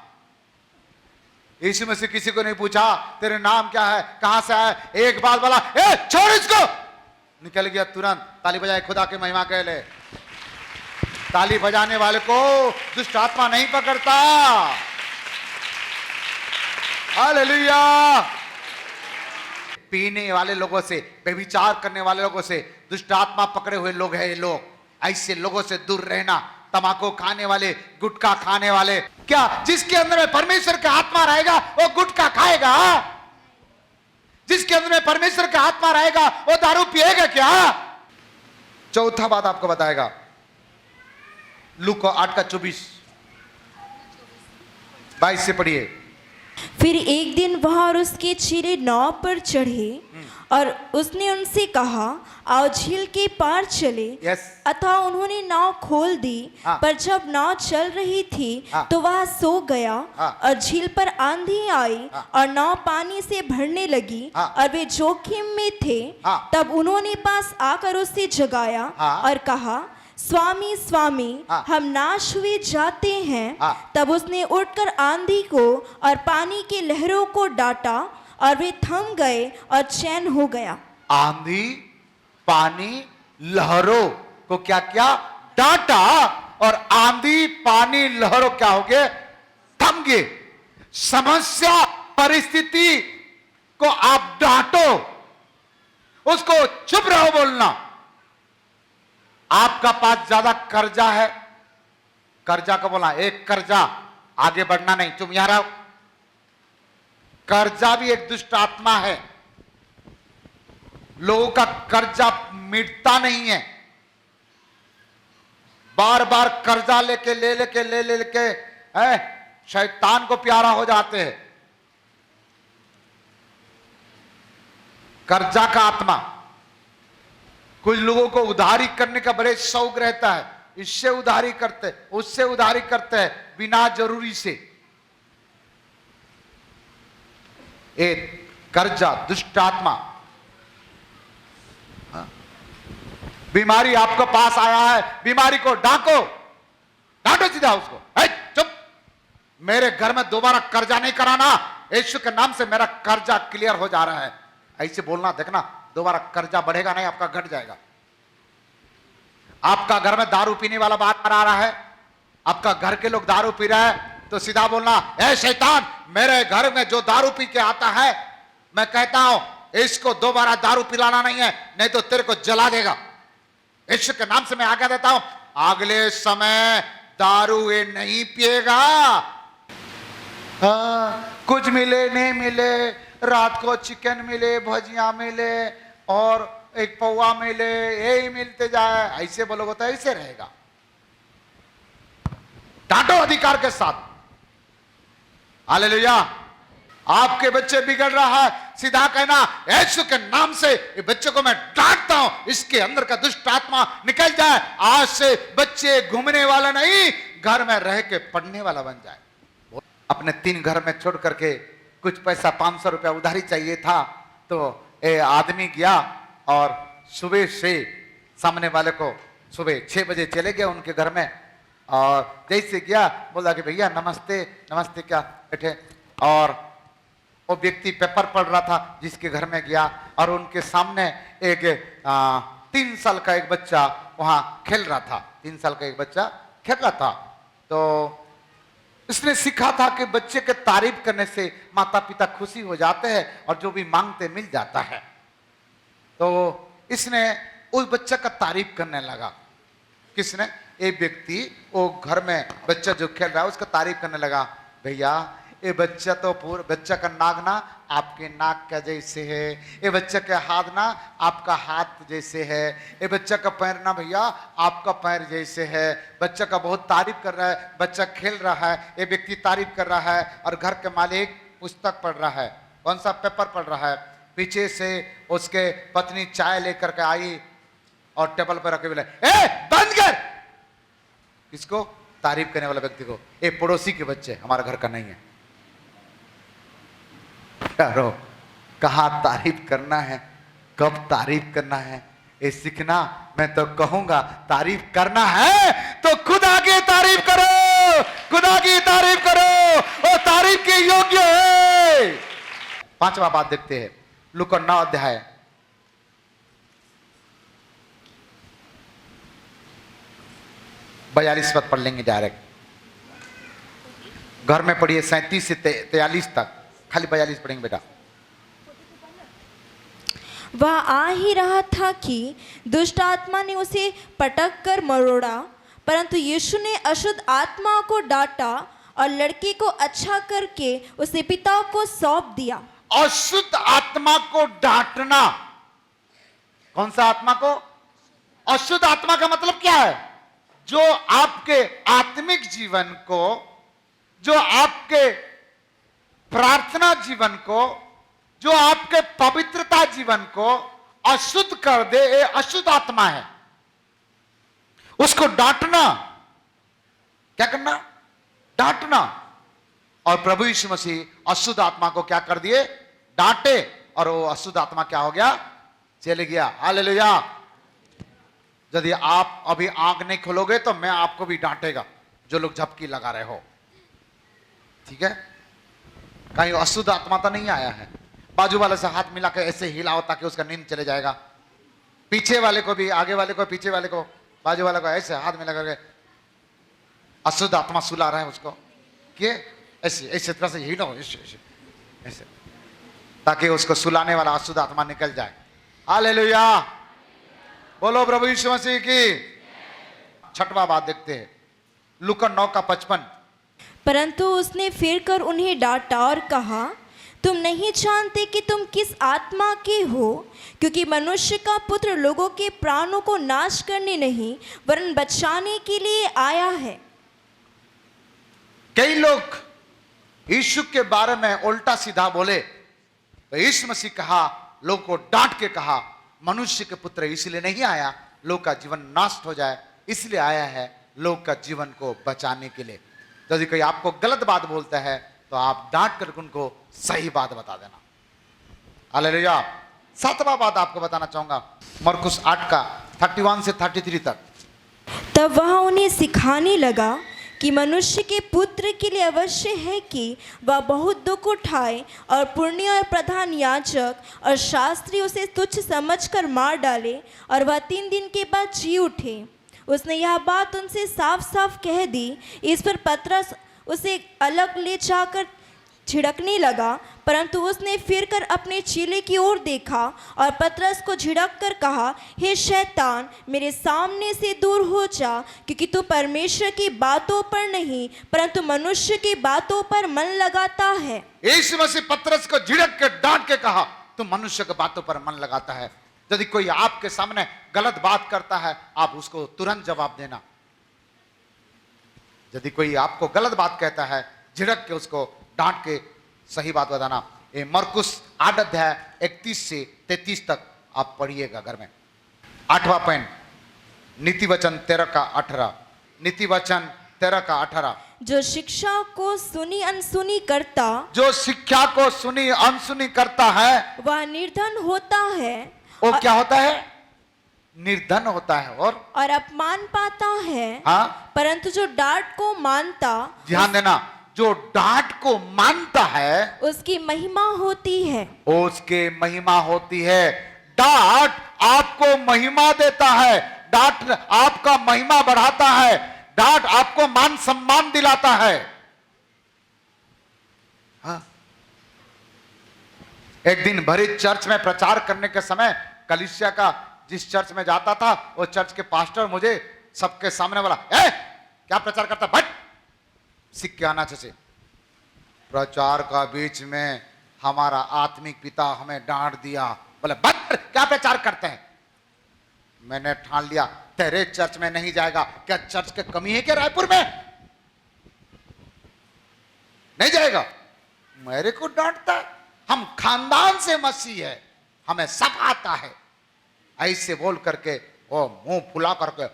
Speaker 1: यीशु मसीह किसी को नहीं पूछा तेरे नाम क्या है, कहां से आया। एक बात बोला, ए छोड़ इसको, निकल गया तुरंत। ताली बजाए, खुदा की महिमा कह ले। ताली बजाने वाले को दुष्ट आत्मा नहीं पकड़ता। हालेलुया। पीने वाले लोगों से, व्यभिचार करने वाले लोगों से, दुष्ट आत्मा पकड़े हुए लोग हैं ये लोग। ऐसे लोगों से दूर रहना। तंबाकू खाने वाले, गुटखा खाने वाले, क्या जिसके अंदर में परमेश्वर का आत्मा रहेगा वो गुटखा खाएगा? जिसके अंदर में परमेश्वर का आत्मा रहेगा वो दारू पिएगा क्या? चौथा बात आपको बताएगा, लूका 8:24-22 से पढ़िए।
Speaker 2: फिर एक दिन वह और उसके चेले नाव पर चढ़े और उसने उनसे कहा, आओ झील के पार चले।
Speaker 1: यस।
Speaker 2: अतः उन्होंने नाव खोल दी।
Speaker 1: हाँ।
Speaker 2: पर जब नाव चल रही थी
Speaker 1: हाँ।
Speaker 2: तो वह सो गया।
Speaker 1: हाँ।
Speaker 2: और झील पर आंधी आई।
Speaker 1: हाँ।
Speaker 2: और नाव पानी से भरने लगी।
Speaker 1: हाँ।
Speaker 2: और वे जोखिम में थे।
Speaker 1: हाँ।
Speaker 2: तब उन्होंने पास आकर उसे जगाया।
Speaker 1: हाँ।
Speaker 2: और कहा, स्वामी स्वामी,
Speaker 1: हाँ।
Speaker 2: हम नाश हुए जाते हैं।
Speaker 1: हाँ।
Speaker 2: तब उसने उठकर आंधी को और पानी की लहरों को डांटा और वे थम गए और चैन हो गया।
Speaker 1: आंधी, पानी, लहरों को क्या क्या? डांटा और आंधी पानी लहरों क्या हो गए, थम गए। समस्या परिस्थिति को आप डांटो, उसको चुप रहो बोलना। आपका पास ज्यादा कर्जा है, कर्जा को बोला एक कर्जा, आगे बढ़ना नहीं, तुम यहां रहो। कर्जा भी एक दुष्ट आत्मा है। लोगों का कर्जा मिटता नहीं है, बार बार कर्जा लेके ले लेके शैतान को प्यारा हो जाते हैं। कर्जा का आत्मा। कुछ लोगों को उधारी करने का बड़े शौक रहता है, इससे उधारी करते, उससे उधारी करते हैं बिना जरूरी से। एक कर्जा दुष्ट आत्मा। बीमारी आपके पास आया है, बीमारी को डांटो, डांटो सीधा उसको, चुप, मेरे घर में दोबारा कर्जा नहीं कराना, यीशु के नाम से मेरा कर्जा क्लियर हो जा रहा है। ऐसे बोलना, देखना दोबारा कर्जा बढ़ेगा नहीं, आपका घट जाएगा। आपका घर में दारू पीने वाला बात आ रहा है, आपका घर के लोग दारू पी रहे हैं, तो सीधा बोलना, ए शैतान, मेरे घर में जो दारू पी के आता है, मैं कहता हूं इसको दोबारा दारू पिलाना नहीं है, नहीं तो तेरे को जला देगा। यीशु के नाम से मैं आज्ञा देता हूं, अगले समय दारू ये नहीं पिएगा। कुछ मिले नहीं मिले, रात को चिकन मिले, भजिया मिले और एक पौवा मिले, यही मिलते जाए, ऐसे बोलोगे तो ऐसे रहेगा। डांटो अधिकार के साथ। हालेलुया। आपके बच्चे बिगड़ रहा है, सीधा कहना, यीशु के नाम से ये बच्चे को मैं डांटता हूं, इसके अंदर का दुष्ट आत्मा निकल जाए। आज से बच्चे घूमने वाला नहीं, घर में रह के पढ़ने वाला बन जाए। अपने 3 घर में छोड़ करके कुछ पैसा 500 रुपया उधारी चाहिए था, तो ये आदमी गया और सुबह से सामने वाले को सुबह 6 बजे चले गए उनके घर में, और जैसे गया बोला कि भैया नमस्ते, नमस्ते, क्या बैठे। और वो व्यक्ति पेपर पढ़ रहा था जिसके घर में गया, और उनके सामने एक 3 साल का एक बच्चा वहां खेल रहा था। 3 साल का एक बच्चा खेल रहा था, तो इसने सीखा था कि बच्चे के तारीफ करने से माता पिता खुशी हो जाते हैं और जो भी मांगते मिल जाता है। तो इसने उस बच्चे का तारीफ करने लगा। किसने? एक व्यक्ति, वो घर में बच्चा जो खेल रहा है उसका तारीफ करने लगा। भैया ये बच्चा तो पूरा, बच्चा का नाक ना आपके नाक का जैसे है, ये बच्चा का हाथ ना आपका हाथ जैसे है, ये बच्चा का पैर ना भैया आपका पैर जैसे है। बच्चा का बहुत तारीफ कर रहा है, बच्चा खेल रहा है, ये व्यक्ति तारीफ कर रहा है, और घर के मालिक पुस्तक पढ़ रहा है। कौन सा पेपर पढ़ रहा है? पीछे से उसके पत्नी चाय लेकर के आई और टेबल पर रखे बोले, ए बंद कर। किसको? तारीफ करने वाला व्यक्ति को। ये पड़ोसी के बच्चे, हमारा घर का नहीं है। यारो, कहाँ तारीफ करना है, कब तारीफ करना है, ये सीखना। मैं तो कहूंगा तारीफ करना है तो खुदा की तारीफ करो, खुदा की तारीफ करो, वो तारीफ के योग्य है। 5वां बात देखते हैं, लूका 9 अध्याय 42 पद पढ़ लेंगे डायरेक्ट। घर में पढ़िए 37 से 43 तक, खाली 42 पढ़ेंगे बेटा।
Speaker 2: वह आ ही रहा था कि दुष्ट आत्मा ने उसे पटक कर मरोड़ा, परंतु यीशु ने अशुद्ध आत्मा को डांटा और लड़के को अच्छा करके उसे पिता को सौंप दिया।
Speaker 1: अशुद्ध आत्मा को डांटना। कौन सा आत्मा को? अशुद्ध आत्मा का मतलब क्या है? जो आपके आत्मिक जीवन को, जो आपके प्रार्थना जीवन को, जो आपके पवित्रता जीवन को अशुद्ध कर दे, ये अशुद्ध आत्मा है। उसको डांटना। क्या करना? डांटना। और प्रभु यीशु मसीह अशुद्ध आत्मा को क्या कर दिए? डांटे, और वो अशुद्ध आत्मा क्या हो गया? चले गया। हालेलुया। यदि आप अभी आंख नहीं खोलोगे तो मैं आपको भी डांटेगा, जो लोग झपकी लगा रहे हो। ठीक है? कहीं अशुद्ध आत्मा तो नहीं आया है? बाजू वाले से हाथ मिला के ऐसे हिलाओ ताकि उसका नींद चले जाएगा। पीछे वाले को भी, आगे वाले को, पीछे वाले को, बाजू वाले को ऐसे हाथ मिला करके अशुद्ध आत्मा सुला रहा है उसको कि ऐसे ऐसे तरह से हिलो, ऐसे ऐसे ऐसे, ताकि उसको सुलाने वाला अशुद्ध आत्मा निकल जाए। हालेलुया, बोलो प्रभु यीशु मसीह की। छठवां बात देखते हैं, लूका 9:55।
Speaker 2: परंतु उसने फिर कर उन्हें डांटा और कहा, तुम नहीं जानते कि तुम किस आत्मा के हो, क्योंकि मनुष्य का पुत्र लोगों के प्राणों को नाश करने नहीं वरन बचाने के लिए आया है।
Speaker 1: कई लोग यीशु के बारे में उल्टा सीधा बोले, तो यीशु मसीह कहा, लोग को डांट के कहा, मनुष्य के पुत्र इसलिए नहीं आया लोग का जीवन नष्ट हो जाए, इसलिए आया है लोग का जीवन को बचाने के लिए। यदि कोई आपको गलत बात बोलता है तो आप डांट कर उनको सही बात बता देना। हालेलुया। सातवां बात आपको बताना चाहूंगा, मरकुस 8:31 से 33 तक।
Speaker 2: तब वह उन्हें सिखाने लगा कि मनुष्य के पुत्र के लिए अवश्य है कि वह बहुत दुख उठाए और पुण्य और प्रधान याजक और शास्त्री उसे तुच्छ समझकर मार डाले और वह 3 दिन के बाद जी उठे। उसने यह बात उनसे साफ साफ कह दी। इस पर पतरस उसे अलग ले जाकर झिड़कने लगा, परंतु उसने फिर कर अपने चेले की ओर देखा और पतरस को झिड़क कर कहा, हे शैतान, मेरे सामने से दूर हो जा, क्योंकि तू परमेश्वर की बातों पर नहीं परंतु मनुष्य की बातों पर मन लगाता है।
Speaker 1: यीशु मसीह पतरस को झिड़क के डांट के कहा, तू मनुष्य की बातों पर मन लगाता है। यदि कोई आपके सामने गलत बात करता है, आप उसको तुरंत जवाब देना। यदि कोई आपको गलत बात कहता है, झिड़क के उसको डांट के सही बात बताना। ये मरकुस 8:31 से 33 तक आप पढ़िएगा घर में। 8वां पॉइंट, नीति वचन 13:18। नीति वचन 13:18।
Speaker 2: जो शिक्षा को सुनी अनसुनी करता,
Speaker 1: जो शिक्षा को सुनी अनसुनी करता है,
Speaker 2: वह निर्धन होता है।
Speaker 1: वो क्या होता है? निर्धन होता है और
Speaker 2: अपमान पाता है।
Speaker 1: हाँ,
Speaker 2: परंतु जो डांट को मानता,
Speaker 1: ध्यान देना, जो डांट को मानता है
Speaker 2: उसकी महिमा होती है।
Speaker 1: उसके महिमा होती है। डांट आपको महिमा देता है, डांट आपका महिमा बढ़ाता है, डांट आपको मान सम्मान दिलाता है। हाँ? एक दिन भरी चर्च में प्रचार करने के समय कलीसिया का जिस चर्च में जाता था, वो चर्च के पास्टर मुझे सबके सामने बोला, क्या प्रचार करता, बट सीख के आना चाहिए। प्रचार का बीच में हमारा आत्मिक पिता हमें डांट दिया, बोले बट क्या प्रचार करते हैं। मैंने ठान लिया तेरे चर्च में नहीं जाएगा। क्या चर्च के कमी है क्या रायपुर में? नहीं जाएगा। मेरे को डांटता, हम खानदान से मसीह है, हमें सब आता है। ऐसे बोल करके वो मुंह फुला करके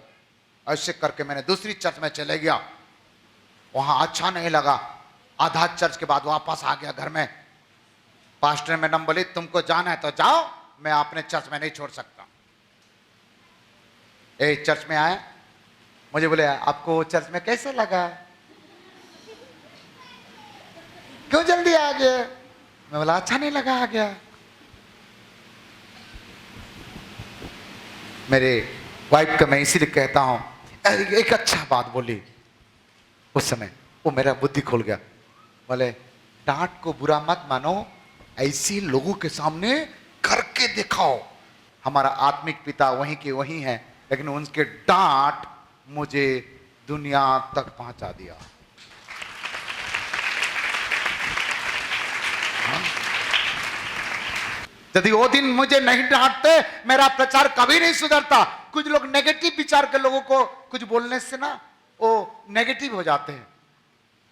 Speaker 1: ऐसे करके मैंने दूसरी चर्च में चले गया। वहां अच्छा नहीं लगा। आधा चर्च के बाद वापस आ गया घर में। पास्टर मैडम बोली, तुमको जाना है तो जाओ, मैं अपने चर्च में नहीं छोड़ सकता। चर्च में आए, मुझे बोले आपको चर्च में कैसे लगा, क्यों जल्दी आ गए? मैं बोला अच्छा नहीं लगा, आ गया। मेरे वाइफ का मैं इसीलिए कहता हूं, एक अच्छा बात बोली उस समय, वो मेरा बुद्धि खोल गया। बोले डांट को बुरा मत मानो, ऐसे लोगों के सामने करके दिखाओ। हमारा आत्मिक पिता वहीं के वहीं है, लेकिन उनके डांट मुझे दुनिया तक पहुंचा दिया। यदि वो दिन मुझे नहीं डांटते, मेरा प्रचार कभी नहीं सुधरता। कुछ लोग नेगेटिव विचार के लोगों को कुछ बोलने से ना वो नेगेटिव हो जाते हैं।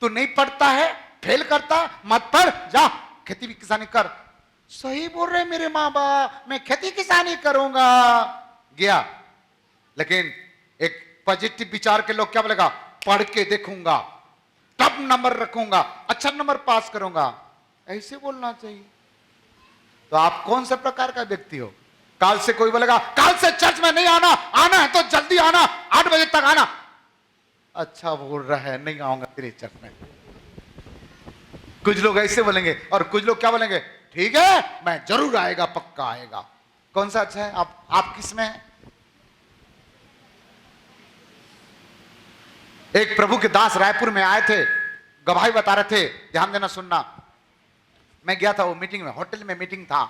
Speaker 1: तू नहीं पढ़ता है, फेल करता, मत पढ़, जा खेती किसानी कर। सही बोल रहे मेरे माँ बाप, मैं खेती किसानी करूंगा। गया, लेकिन एक पॉजिटिव विचार के लोग क्या बोलेगा, पढ़ के देखूंगा, टॉप नंबर रखूंगा, अच्छा नंबर पास करूंगा। ऐसे बोलना चाहिए। तो आप कौन से प्रकार का व्यक्ति हो? काल से कोई बोलेगा काल से चर्च में नहीं आना, आना है तो जल्दी आना, 8 बजे तक आना। अच्छा बोल रहा है, नहीं आऊंगा तेरे चर्च में। कुछ लोग ऐसे बोलेंगे और कुछ लोग क्या बोलेंगे, ठीक है मैं जरूर आएगा, पक्का आएगा। कौन सा अच्छा है? आप किस में है? एक प्रभु के दास रायपुर में आए थे, गवाही बता रहे थे, ध्यान देना सुनना। मैं गया था वो मीटिंग में, होटल में मीटिंग था।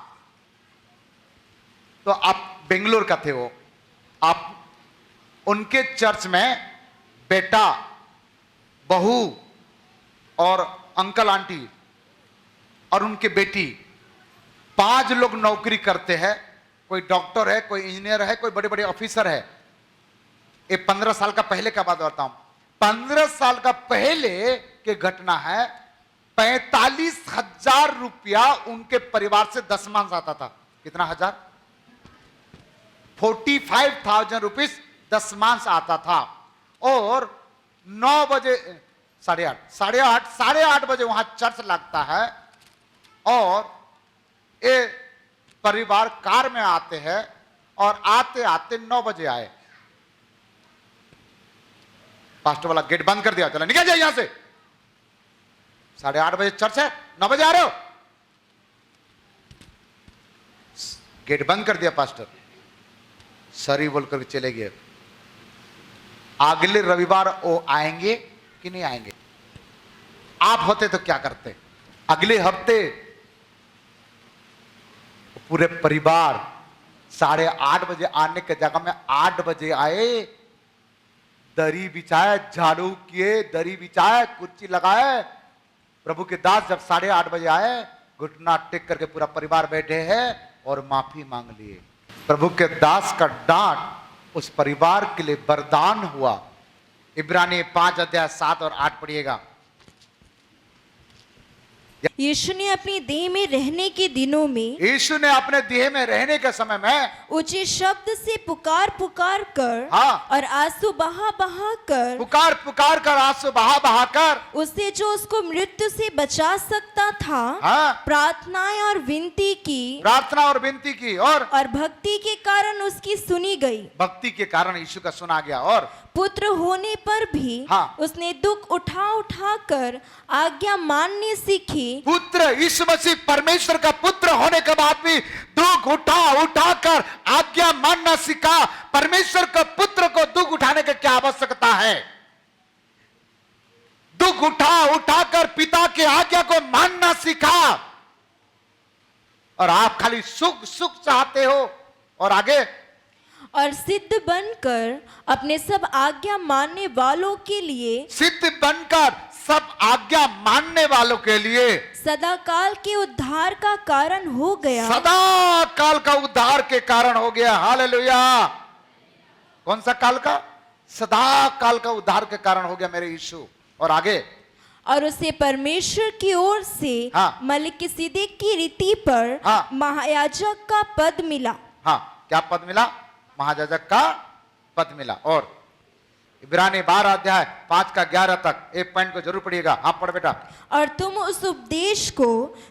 Speaker 1: तो आप बेंगलोर का थे वो, आप उनके चर्च में बेटा, बहू और अंकल आंटी और उनके बेटी 5 लोग नौकरी करते हैं। कोई डॉक्टर है, कोई इंजीनियर है, कोई बड़े बड़े ऑफिसर है। ये 15 साल का पहले का बात बताता हूं। 15 साल का पहले की घटना है। 45,000 रुपया उनके परिवार से दशमांश आता था। कितना हजार? 45,000 रुपीज दशमांश आता था। और 9 बजे, 8:30 बजे वहां चर्च लगता है। और ये परिवार कार में आते हैं और आते आते 9 बजे आए। पास्टर वाला गेट बंद कर दिया, चला निकल जाए यहां से, 8:30 बजे चर्च है, 9 बजे आ रहे हो। गेट बंद कर दिया पास्टर, सॉरी बोलकर चले गए। अगले रविवार वो आएंगे कि नहीं आएंगे? आप होते तो क्या करते? अगले हफ्ते पूरे परिवार 8:30 बजे आने के जगह में 8 बजे आए। दरी बिछाए, झाड़ू किए, दरी बिछाए, कुर्सी लगाए। प्रभु के दास जब 8:30 बजे आए, घुटना टेक करके पूरा परिवार बैठे हैं और माफी मांग लिए। प्रभु के दास का डांट उस परिवार के लिए वरदान हुआ। इब्रानी 5 अध्याय 7 और 8 पढ़िएगा।
Speaker 2: यीशु ने अपनी देह में रहने के दिनों में,
Speaker 1: यीशु ने अपने देह में रहने के समय में
Speaker 2: ऊंचे शब्द से पुकार पुकार कर,
Speaker 1: हाँ,
Speaker 2: और आंसू बहा बहा कर,
Speaker 1: पुकार पुकार कर, आंसू बहा बहा कर,
Speaker 2: उससे जो उसको मृत्यु से बचा सकता था,
Speaker 1: हाँ,
Speaker 2: प्रार्थनाएं और विनती की,
Speaker 1: प्रार्थना और विनती की, और
Speaker 2: भक्ति के कारण उसकी सुनी गई।
Speaker 1: भक्ति के कारण यीशु का सुना गया। और
Speaker 2: पुत्र होने पर भी
Speaker 1: हाँ,
Speaker 2: उसने दुख उठा उठा कर आज्ञा माननी सीखी।
Speaker 1: पुत्र यीशु मसीह परमेश्वर का पुत्र होने के बाद भी दुख उठा उठा कर आज्ञा मानना सीखा। परमेश्वर का पुत्र को दुख उठाने की क्या आवश्यकता है? दुख उठा उठा कर पिता की आज्ञा को मानना सीखा। और आप खाली सुख सुख चाहते हो। और आगे,
Speaker 2: और सिद्ध बनकर अपने सब आज्ञा मानने वालों के लिए,
Speaker 1: सिद्ध बनकर सब आज्ञा मानने वालों के लिए
Speaker 2: सदा काल के उद्धार का कारण हो गया।
Speaker 1: सदा काल का उद्धार के कारण हो गया। हालेलुया। कौन सा काल का? सदा काल का उद्धार के कारण हो गया मेरे यीशु। और आगे,
Speaker 2: और उसे परमेश्वर की ओर से
Speaker 1: हाँ,
Speaker 2: मलिकिसिदक की रीति पर
Speaker 1: हाँ,
Speaker 2: महायाजक का पद मिला।
Speaker 1: हाँ, क्या पद मिला? महायाजक का पद मिला। और इब्रानी 12 अध्याय 5 का 11 तक एक पॉइंट को जरूर पढ़िएगा। हाँ, पढ़ बेटा।
Speaker 2: और तुम उस उपदेश को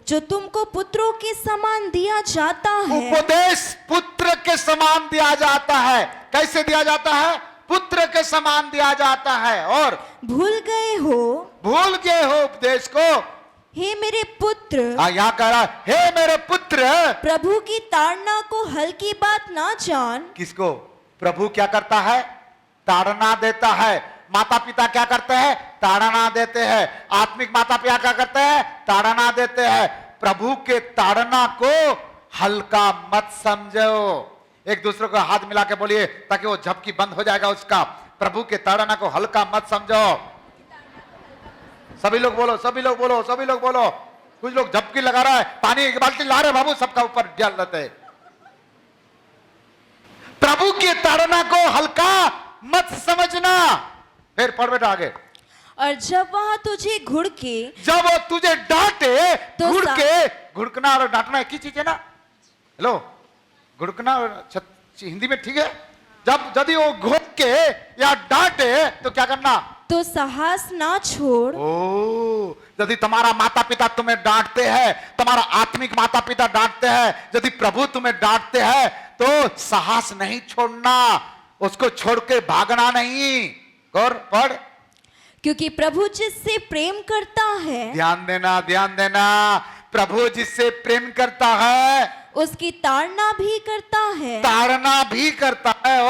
Speaker 2: जो तुमको पुत्रों के समान दिया जाता है,
Speaker 1: उपदेश पुत्र के समान दिया जाता है। कैसे दिया जाता है? पुत्र के समान दिया जाता है। और
Speaker 2: भूल गए हो
Speaker 1: उपदेश को।
Speaker 2: हे मेरे पुत्र,
Speaker 1: यहाँ कह रहा है, हे मेरे पुत्र,
Speaker 2: प्रभु की ताड़ना को हल्की बात ना जान।
Speaker 1: किसको? प्रभु क्या करता है? ताड़ना देता है। माता पिता क्या करते हैं? ताड़ना देते हैं। आत्मिक माता पिता क्या करते हैं? ताड़ना देते हैं। प्रभु के ताड़ना को हल्का मत समझो। एक दूसरे को हाथ मिला के बोलिए ताकि वो झपकी बंद हो जाएगा उसका। प्रभु के ताड़ना को हल्का मत समझो। सभी लोग बोलो, सभी लोग बोलो, सभी लोग बोलो। कुछ लोग झपकी लगा रहा है, पानी की बाल्टी ला रहे बाबू, सबका ऊपर डाल देते हैं। प्रभु की ताड़ना को हल्का मत समझना। फिर पढ़ बेटा आगे।
Speaker 2: और जब वह तुझे घुड़के,
Speaker 1: जब वो तुझे डांटे,
Speaker 2: तो
Speaker 1: घुड़कना और डांटना एक ही चीज है ना? हेलो, घुड़कना और हिंदी में ठीक है। जब यदि वो घुड़के या डांटे तो क्या करना?
Speaker 2: तो साहस ना छोड़।
Speaker 1: ओ, यदि तुम्हारा माता पिता तुम्हें डांटते हैं, तुम्हारा आत्मिक माता पिता डांटते हैं, यदि प्रभु तुम्हें डांटते हैं तो साहस नहीं छोड़ना, उसको छोड़ के भागना नहीं। गौर पढ़।
Speaker 2: क्योंकि प्रभु जिससे प्रेम करता है,
Speaker 1: ध्यान देना, ध्यान देना। प्रभु जिससे प्रेम करता है
Speaker 2: उसकी ताड़ना भी करता है,
Speaker 1: ताड़ना भी करता है,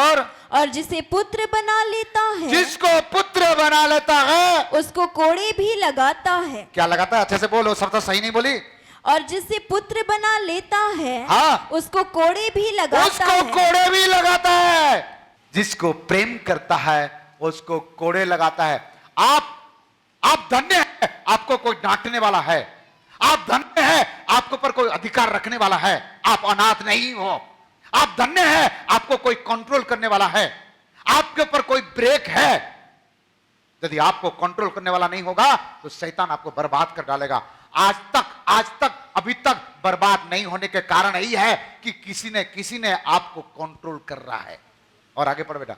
Speaker 2: और जिसे पुत्र बना लेता है
Speaker 1: जिसको पुत्र बना लेता है
Speaker 2: उसको कोड़े भी लगाता है।
Speaker 1: क्या लगाता है? अच्छे से बोलो, सब तो सही नहीं बोली।
Speaker 2: और जिसे पुत्र बना लेता है
Speaker 1: हाँ,
Speaker 2: उसको कोड़े भी लगाता
Speaker 1: उसको
Speaker 2: है।
Speaker 1: कोड़े भी लगाता है। जिसको प्रेम करता है उसको कोड़े लगाता है। आप धन्य है, आपको कोई डांटने वाला है। आप धन्य है, आपके ऊपर कोई अधिकार रखने वाला है। आप अनाथ नहीं हो। आप धन्य है, आपको कोई कंट्रोल करने वाला है। आपके ऊपर कोई ब्रेक है। यदि आपको कंट्रोल करने वाला नहीं होगा तो शैतान आपको बर्बाद कर डालेगा। आज तक अभी तक बर्बाद नहीं होने के कारण यही है कि किसी ने आपको कंट्रोल कर रहा है। और आगे पढ़ बेटा।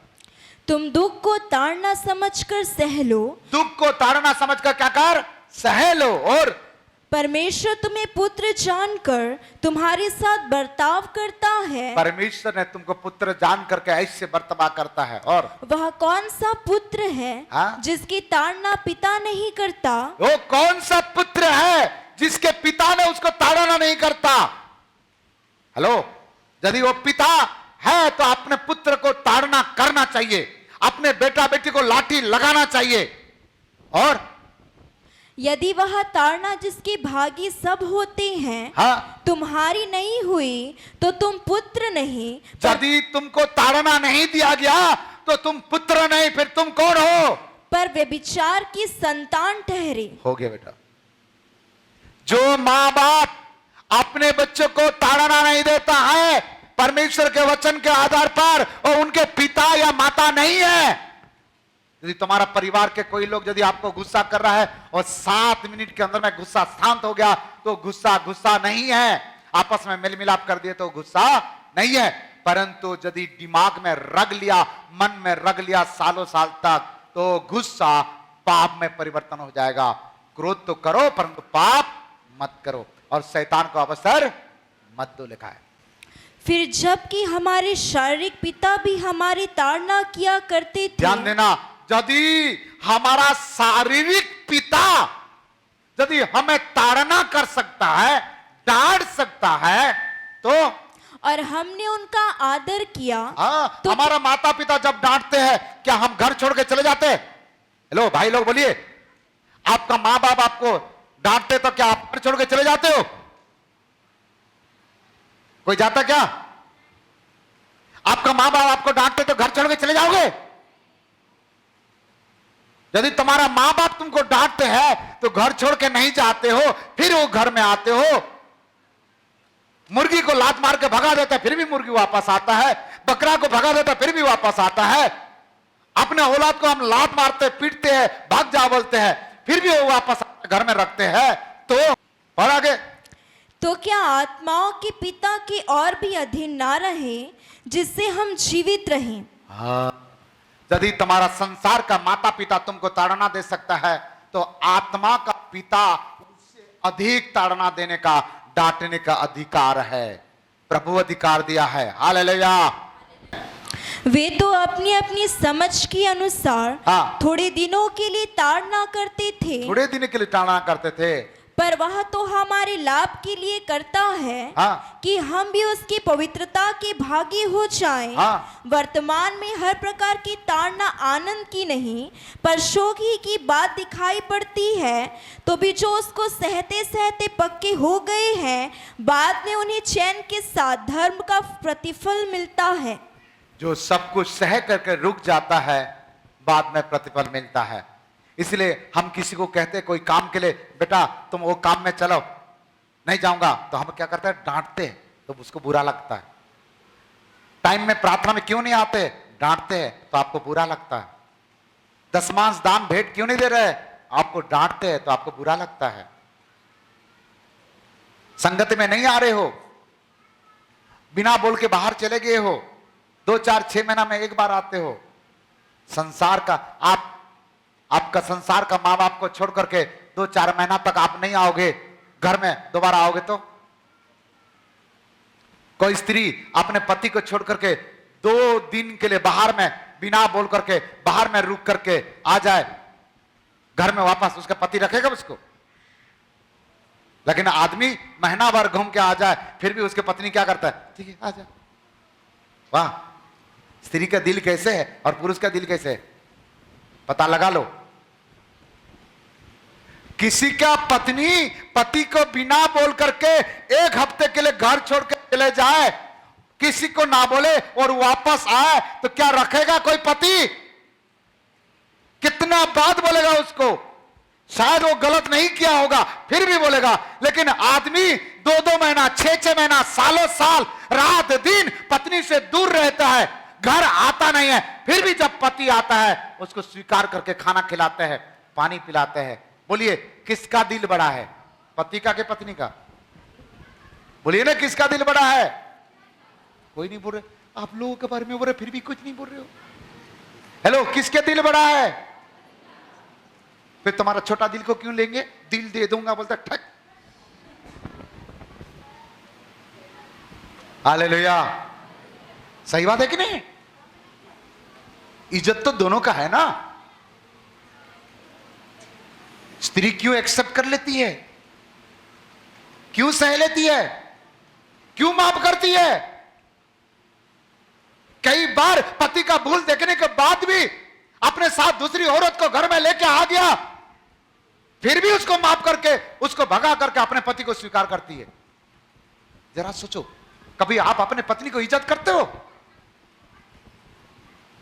Speaker 2: तुम दुख को ताड़ना समझकर सह लो,
Speaker 1: दुख को ताड़ना समझकर क्या कर? सह लो। और
Speaker 2: परमेश्वर तुम्हें पुत्र जानकर तुम्हारे साथ बर्ताव करता है।
Speaker 1: परमेश्वर ने तुमको पुत्र जान करके ऐसे बर्ताव करता है। और
Speaker 2: वह कौन सा पुत्र है
Speaker 1: हाँ?
Speaker 2: जिसकी ताड़ना पिता नहीं करता?
Speaker 1: वो कौन सा पुत्र है जिसके पिता ने उसको ताड़ना नहीं करता? हेलो, यदि वो पिता है तो अपने पुत्र को ताड़ना करना चाहिए। अपने बेटा बेटी को लाठी लगाना चाहिए। और
Speaker 2: यदि वह ताड़ना जिसके भागी सब होते हैं
Speaker 1: हाँ,
Speaker 2: तुम्हारी नहीं हुई तो तुम पुत्र नहीं,
Speaker 1: यदि तुमको ताड़ना नहीं दिया गया तो तुम पुत्र नहीं, फिर तुम कौन हो?
Speaker 2: पर व्यभिचार की संतान ठहरे।
Speaker 1: हो गया बेटा। जो माँ बाप अपने बच्चों को ताड़ना नहीं देता है परमेश्वर के वचन के आधार पर, और उनके पिता या माता नहीं है। यदि तुम्हारा परिवार के कोई लोग यदि आपको गुस्सा कर रहा है और 7 मिनट के अंदर में गुस्सा शांत हो गया तो गुस्सा नहीं है। आपस में मेल मिलाप कर दिए तो गुस्सा नहीं है। परंतु यदि दिमाग में रग लिया, मन में रग लिया सालों साल तक, तो गुस्सा पाप में परिवर्तन हो जाएगा। क्रोध तो करो परंतु पाप मत करो, और शैतान को अवसर मत दो, लिखा है।
Speaker 2: फिर जबकि हमारे शारीरिक पिता भी हमारी ताड़ना किया करते थे।
Speaker 1: ध्यान देना, यदि हमारा शारीरिक पिता यदि हमें ताड़ना कर सकता है, डांट सकता है, तो
Speaker 2: और हमने उनका आदर किया।
Speaker 1: हाँ,
Speaker 2: तो
Speaker 1: हमारा माता पिता जब डांटते हैं क्या हम घर छोड़ के चले जाते हैं? हेलो भाई लोग बोलिए, आपका माँ बाप आपको डांटते तो क्या आप घर छोड़ के चले जाते हो? कोई जाता क्या? आपका माँ बाप आपको डांटते तो घर छोड़ के चले जाओगे? यदि तुम्हारा माँ बाप तुमको डांटते हैं तो घर छोड़ के नहीं जाते हो, फिर वो घर में आते हो। मुर्गी को लात मार के भगा देता है फिर भी मुर्गी वापस आता है, बकरा को भगा देता है फिर भी वापस आता है। अपने औलाद को हम लात मारते पीटते हैं, भाग जा बोलते हैं, फिर भी वो वापस घर में रखते हैं। तो और आगे,
Speaker 2: तो क्या आत्माओं के पिता के और भी अधीन ना रहे जिससे हम जीवित रहें?
Speaker 1: हाँ, यदि तुम्हारा संसार का माता पिता तुमको ताड़ना दे सकता है तो आत्मा का पिता उससे अधिक ताड़ना देने का, डांटने का अधिकार है। प्रभु अधिकार दिया है। हालेलुया।
Speaker 2: वे तो अपनी अपनी समझ के अनुसार
Speaker 1: हाँ,
Speaker 2: थोड़े दिनों के लिए ताड़ना करते थे,
Speaker 1: थोड़े दिन के लिए ताड़ना करते थे,
Speaker 2: पर वह तो हमारे लाभ के लिए करता है।
Speaker 1: हाँ,
Speaker 2: कि हम भी उसकी पवित्रता के भागी हो जाएं।
Speaker 1: हाँ,
Speaker 2: वर्तमान में हर प्रकार की ताड़ना आनंद की नहीं पर शोक ही की बात दिखाई पड़ती है, तो भी जो उसको सहते सहते पक्के हो गए हैं बाद में उन्हें चैन के साथ धर्म का प्रतिफल मिलता है।
Speaker 1: जो सब कुछ सह करके रुक जाता है बाद में प्रतिफल मिलता है। इसलिए हम किसी को कहते हैं कोई काम के लिए, बेटा तुम वो काम में चलो, नहीं जाऊंगा, तो हम क्या करते हैं? डांटते हैं, तो उसको बुरा लगता है। टाइम में प्रार्थना में क्यों नहीं आते? डांटते हैं तो आपको बुरा लगता है। दशमांश दान भेंट क्यों नहीं दे रहे? आपको डांटते हैं तो आपको बुरा लगता है। संगति में नहीं आ रहे हो, बिना बोल के बाहर चले गए हो, 2, 4, 6 महीना में एक बार आते हो। संसार का आपका संसार का माँ बाप को छोड़ करके 2, 4 महीना तक आप नहीं आओगे, घर में दोबारा आओगे तो? कोई स्त्री अपने पति को छोड़ करके 2 दिन के लिए बाहर में बिना बोल करके बाहर में रुक करके आ जाए, घर में वापस उसका पति रखेगा उसको? लेकिन आदमी महीना भर घूम के आ जाए फिर भी उसकी पत्नी क्या करता है, ठीक है आ जा। वाह, स्त्री का दिल कैसे है और पुरुष का दिल कैसे है, पता लगा लो। किसी का पत्नी पति को बिना बोल करके 1 हफ्ते के लिए घर छोड़ के चले जाए, किसी को ना बोले और वापस आए तो क्या रखेगा कोई पति? कितना बात बोलेगा उसको, शायद वो गलत नहीं किया होगा फिर भी बोलेगा। लेकिन आदमी 2-2 महीना 6-6 महीना सालों साल रात दिन पत्नी से दूर रहता है, घर आता नहीं है, फिर भी जब पति आता है उसको स्वीकार करके खाना खिलाते हैं, पानी पिलाते हैं। बोलिए किसका दिल बड़ा है, पति का कि पत्नी का? बोलिए ना किसका दिल बड़ा है? कोई नहीं बोल रहे, आप लोगों के बारे में बोल रहे फिर भी कुछ नहीं बोल रहे हो। हेलो, किसके दिल बड़ा है? फिर तुम्हारा छोटा दिल को क्यों लेंगे? दिल दे दूंगा बोलता ठक। हालेलुया, सही बात है कि नहीं? इज्जत तो दोनों का है ना। स्त्री क्यों एक्सेप्ट कर लेती है, क्यों सह लेती है, क्यों माफ करती है? कई बार पति का भूल देखने के बाद भी अपने साथ दूसरी औरत को घर में लेके आ गया, फिर भी उसको माफ करके उसको भगा करके अपने पति को स्वीकार करती है। जरा सोचो, कभी आप अपने पत्नी को इज्जत करते हो?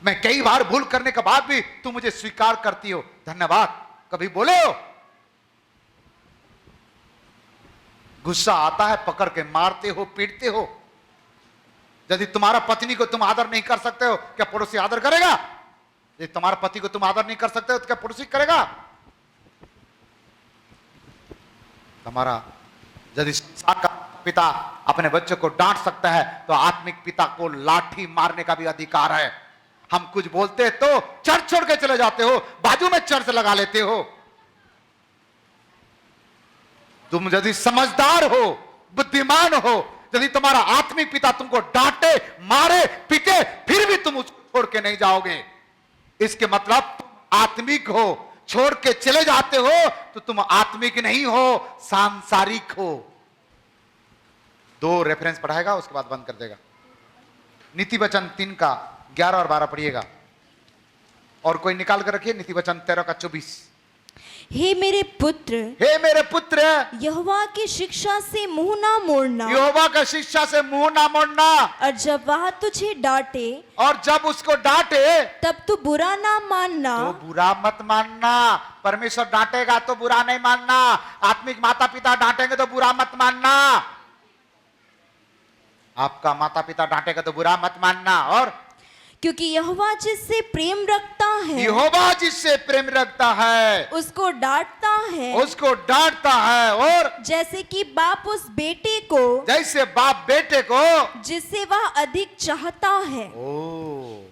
Speaker 1: मैं कई बार भूल करने के बाद भी तुम मुझे स्वीकार करती हो, धन्यवाद, कभी बोले हो? गुस्सा आता है पकड़ के मारते हो, पीटते हो। यदि तुम्हारा पत्नी को तुम आदर नहीं कर सकते हो, क्या पड़ोसी आदर करेगा? यदि तुम्हारे पति को तुम आदर नहीं कर सकते हो तो क्या पड़ोसी करेगा? तुम्हारा यदि संसार का पिता अपने बच्चों को डांट सकता है तो आत्मिक पिता को लाठी मारने का भी अधिकार है। हम कुछ बोलते हैं तो चर्च छोड़ के चले जाते हो, बाजू में चर्च लगा लेते हो। तुम यदि समझदार हो, बुद्धिमान हो, यदि तुम्हारा आत्मिक पिता तुमको डांटे, मारे, पीटे, फिर भी तुम उसको छोड़ के नहीं जाओगे, इसके मतलब तुम आत्मिक हो। छोड़ के चले जाते हो तो तुम आत्मिक नहीं हो, सांसारिक हो। 2 रेफरेंस पढ़ाएगा उसके बाद बंद कर देगा। नीति वचन 3 का 11 और 12 पढ़िएगा, और कोई निकाल कर रखिए नीति वचन 13 का 24।
Speaker 2: हे मेरे पुत्र,
Speaker 1: हे मेरे पुत्र,
Speaker 2: यहोवा की शिक्षा से मुंह ना मोड़ना,
Speaker 1: यहोवा का शिक्षा से मुंह ना मोड़ना,
Speaker 2: और जब वह तुझे डांटे
Speaker 1: और जब उसको डांटे
Speaker 2: तब तू बुरा ना मानना।
Speaker 1: तो बुरा मत मानना। परमेश्वर डांटेगा तो बुरा नहीं मानना, आत्मिक माता पिता डांटेंगे तो बुरा मत मानना। आपका माता पिता डांटेगा तो बुरा मत मानना। और
Speaker 2: क्योंकि यहोवा जिससे प्रेम रखता है,
Speaker 1: यहोवा जिससे प्रेम रखता है
Speaker 2: उसको डांटता है,
Speaker 1: उसको डांटता है। और
Speaker 2: जैसे कि बाप उस बेटे को
Speaker 1: जैसे बाप बेटे को
Speaker 2: जिससे वह अधिक चाहता है।
Speaker 1: ओ,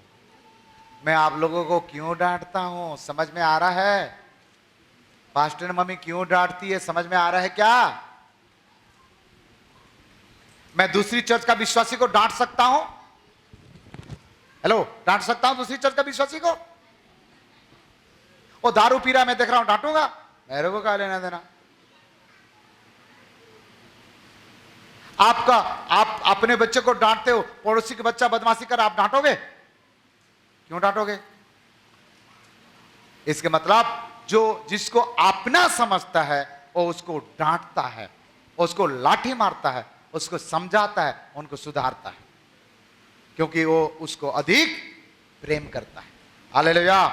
Speaker 1: मैं आप लोगों को क्यों डांटता हूं समझ में आ रहा है? पास्टर मम्मी क्यों डांटती है समझ में आ रहा है क्या? मैं दूसरी चर्च का विश्वासी को डांट सकता हूं? हेलो, डांट सकता हूं दूसरी चर्च का विश्वासी को? वो दारू पी रहा मैं देख रहा हूं, डांटूंगा? मेरे को क्या लेना देना? आप अपने बच्चे को डांटते हो, पड़ोसी के बच्चा बदमाशी कर, आप डांटोगे? क्यों डांटोगे? इसके मतलब जो जिसको अपना समझता है वो उसको डांटता है, उसको लाठी मारता है, उसको समझाता है, उनको सुधारता है, क्योंकि वो उसको अधिक प्रेम करता है। हालेलुया।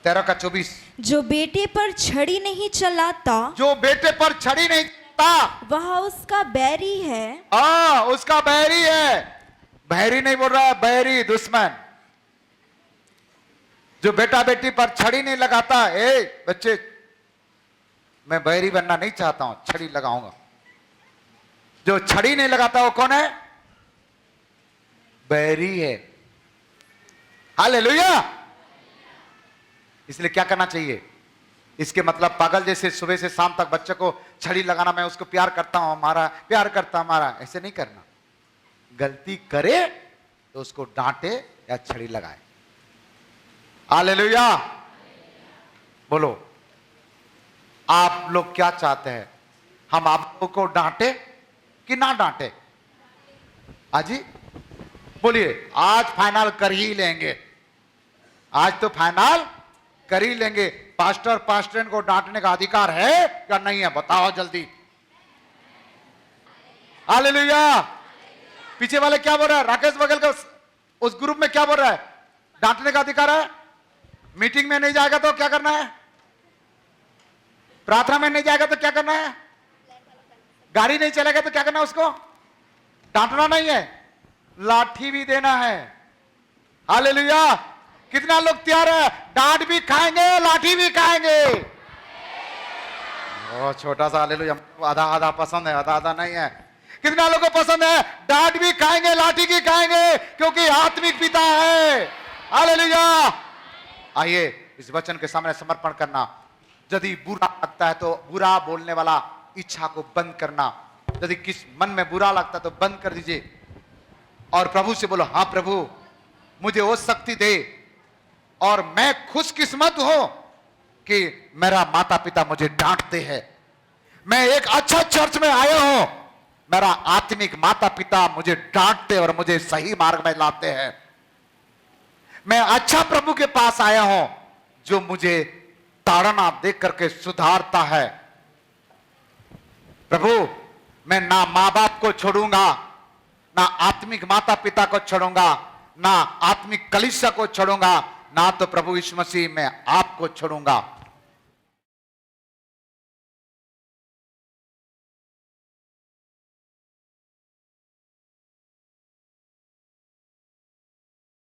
Speaker 1: 13 का 24।
Speaker 2: जो बेटे पर छड़ी नहीं चलाता,
Speaker 1: जो बेटे पर छड़ी नहीं चलाता
Speaker 2: वह उसका बैरी है।
Speaker 1: उसका बैरी है। बैरी नहीं बोल रहा है, बैरी, दुश्मन। जो बेटा बेटी पर छड़ी नहीं लगाता, ए बच्चे मैं बैरी बनना नहीं चाहता हूं, छड़ी लगाऊंगा। जो छड़ी नहीं लगाता वो कौन है? बैरी है। हालेलुया। इसलिए क्या करना चाहिए? इसके मतलब पागल जैसे सुबह से शाम तक बच्चे को छड़ी लगाना, मैं उसको प्यार करता हूं हमारा, प्यार करता हमारा, ऐसे नहीं करना। गलती करे तो उसको डांटे या छड़ी लगाए। हालेलुया। बोलो, आप लोग क्या चाहते हैं? हम आप लोगों को डांटे कि ना डांटे? अजी बोलिए, आज फाइनल कर ही लेंगे, आज तो फाइनल कर ही लेंगे। पास्टर पास्टरन को डांटने का अधिकार है या नहीं है? बताओ जल्दी। हालेलुया। पीछे वाले क्या बोल रहा है? राकेश बगल का उस ग्रुप में क्या बोल रहा है? डांटने का अधिकार है। मीटिंग में नहीं जाएगा तो क्या करना है? प्रार्थना में नहीं जाएगा तो क्या करना है? गाड़ी नहीं चलेगा तो क्या करना है? उसको डांटना नहीं है, लाठी भी देना है। हालेलुया। कितना लोग तैयार है? डांट भी खाएंगे, लाठी भी खाएंगे। ओ छोटा सा हालेलुया, आधा आधा पसंद है, आधा आधा नहीं है। कितना लोगों को पसंद है? डांट भी खाएंगे, लाठी भी खाएंगे, क्योंकि आत्मिक पिता है। हालेलुया। आइए इस वचन के सामने समर्पण करना। यदि बुरा लगता है तो बुरा बोलने वाला इच्छा को बंद करना। यदि किस मन में बुरा लगता है तो बंद कर दीजिए और प्रभु से बोलो, हाँ प्रभु मुझे वो शक्ति दे, और मैं खुशकिस्मत हूं कि मेरा माता पिता मुझे डांटते हैं। मैं एक अच्छा चर्च में आया हूं, मेरा आत्मिक माता पिता मुझे डांटते और मुझे सही मार्ग में लाते हैं। मैं अच्छा प्रभु के पास आया हूं जो मुझे ताड़ना देख करके सुधारता है। प्रभु मैं ना मां बाप को छोड़ूंगा, ना आत्मिक माता पिता को छोड़ूंगा, ना आत्मिक कलीसिया को छोड़ूंगा, ना तो प्रभु यीशु मसीह में आपको छोड़ूंगा।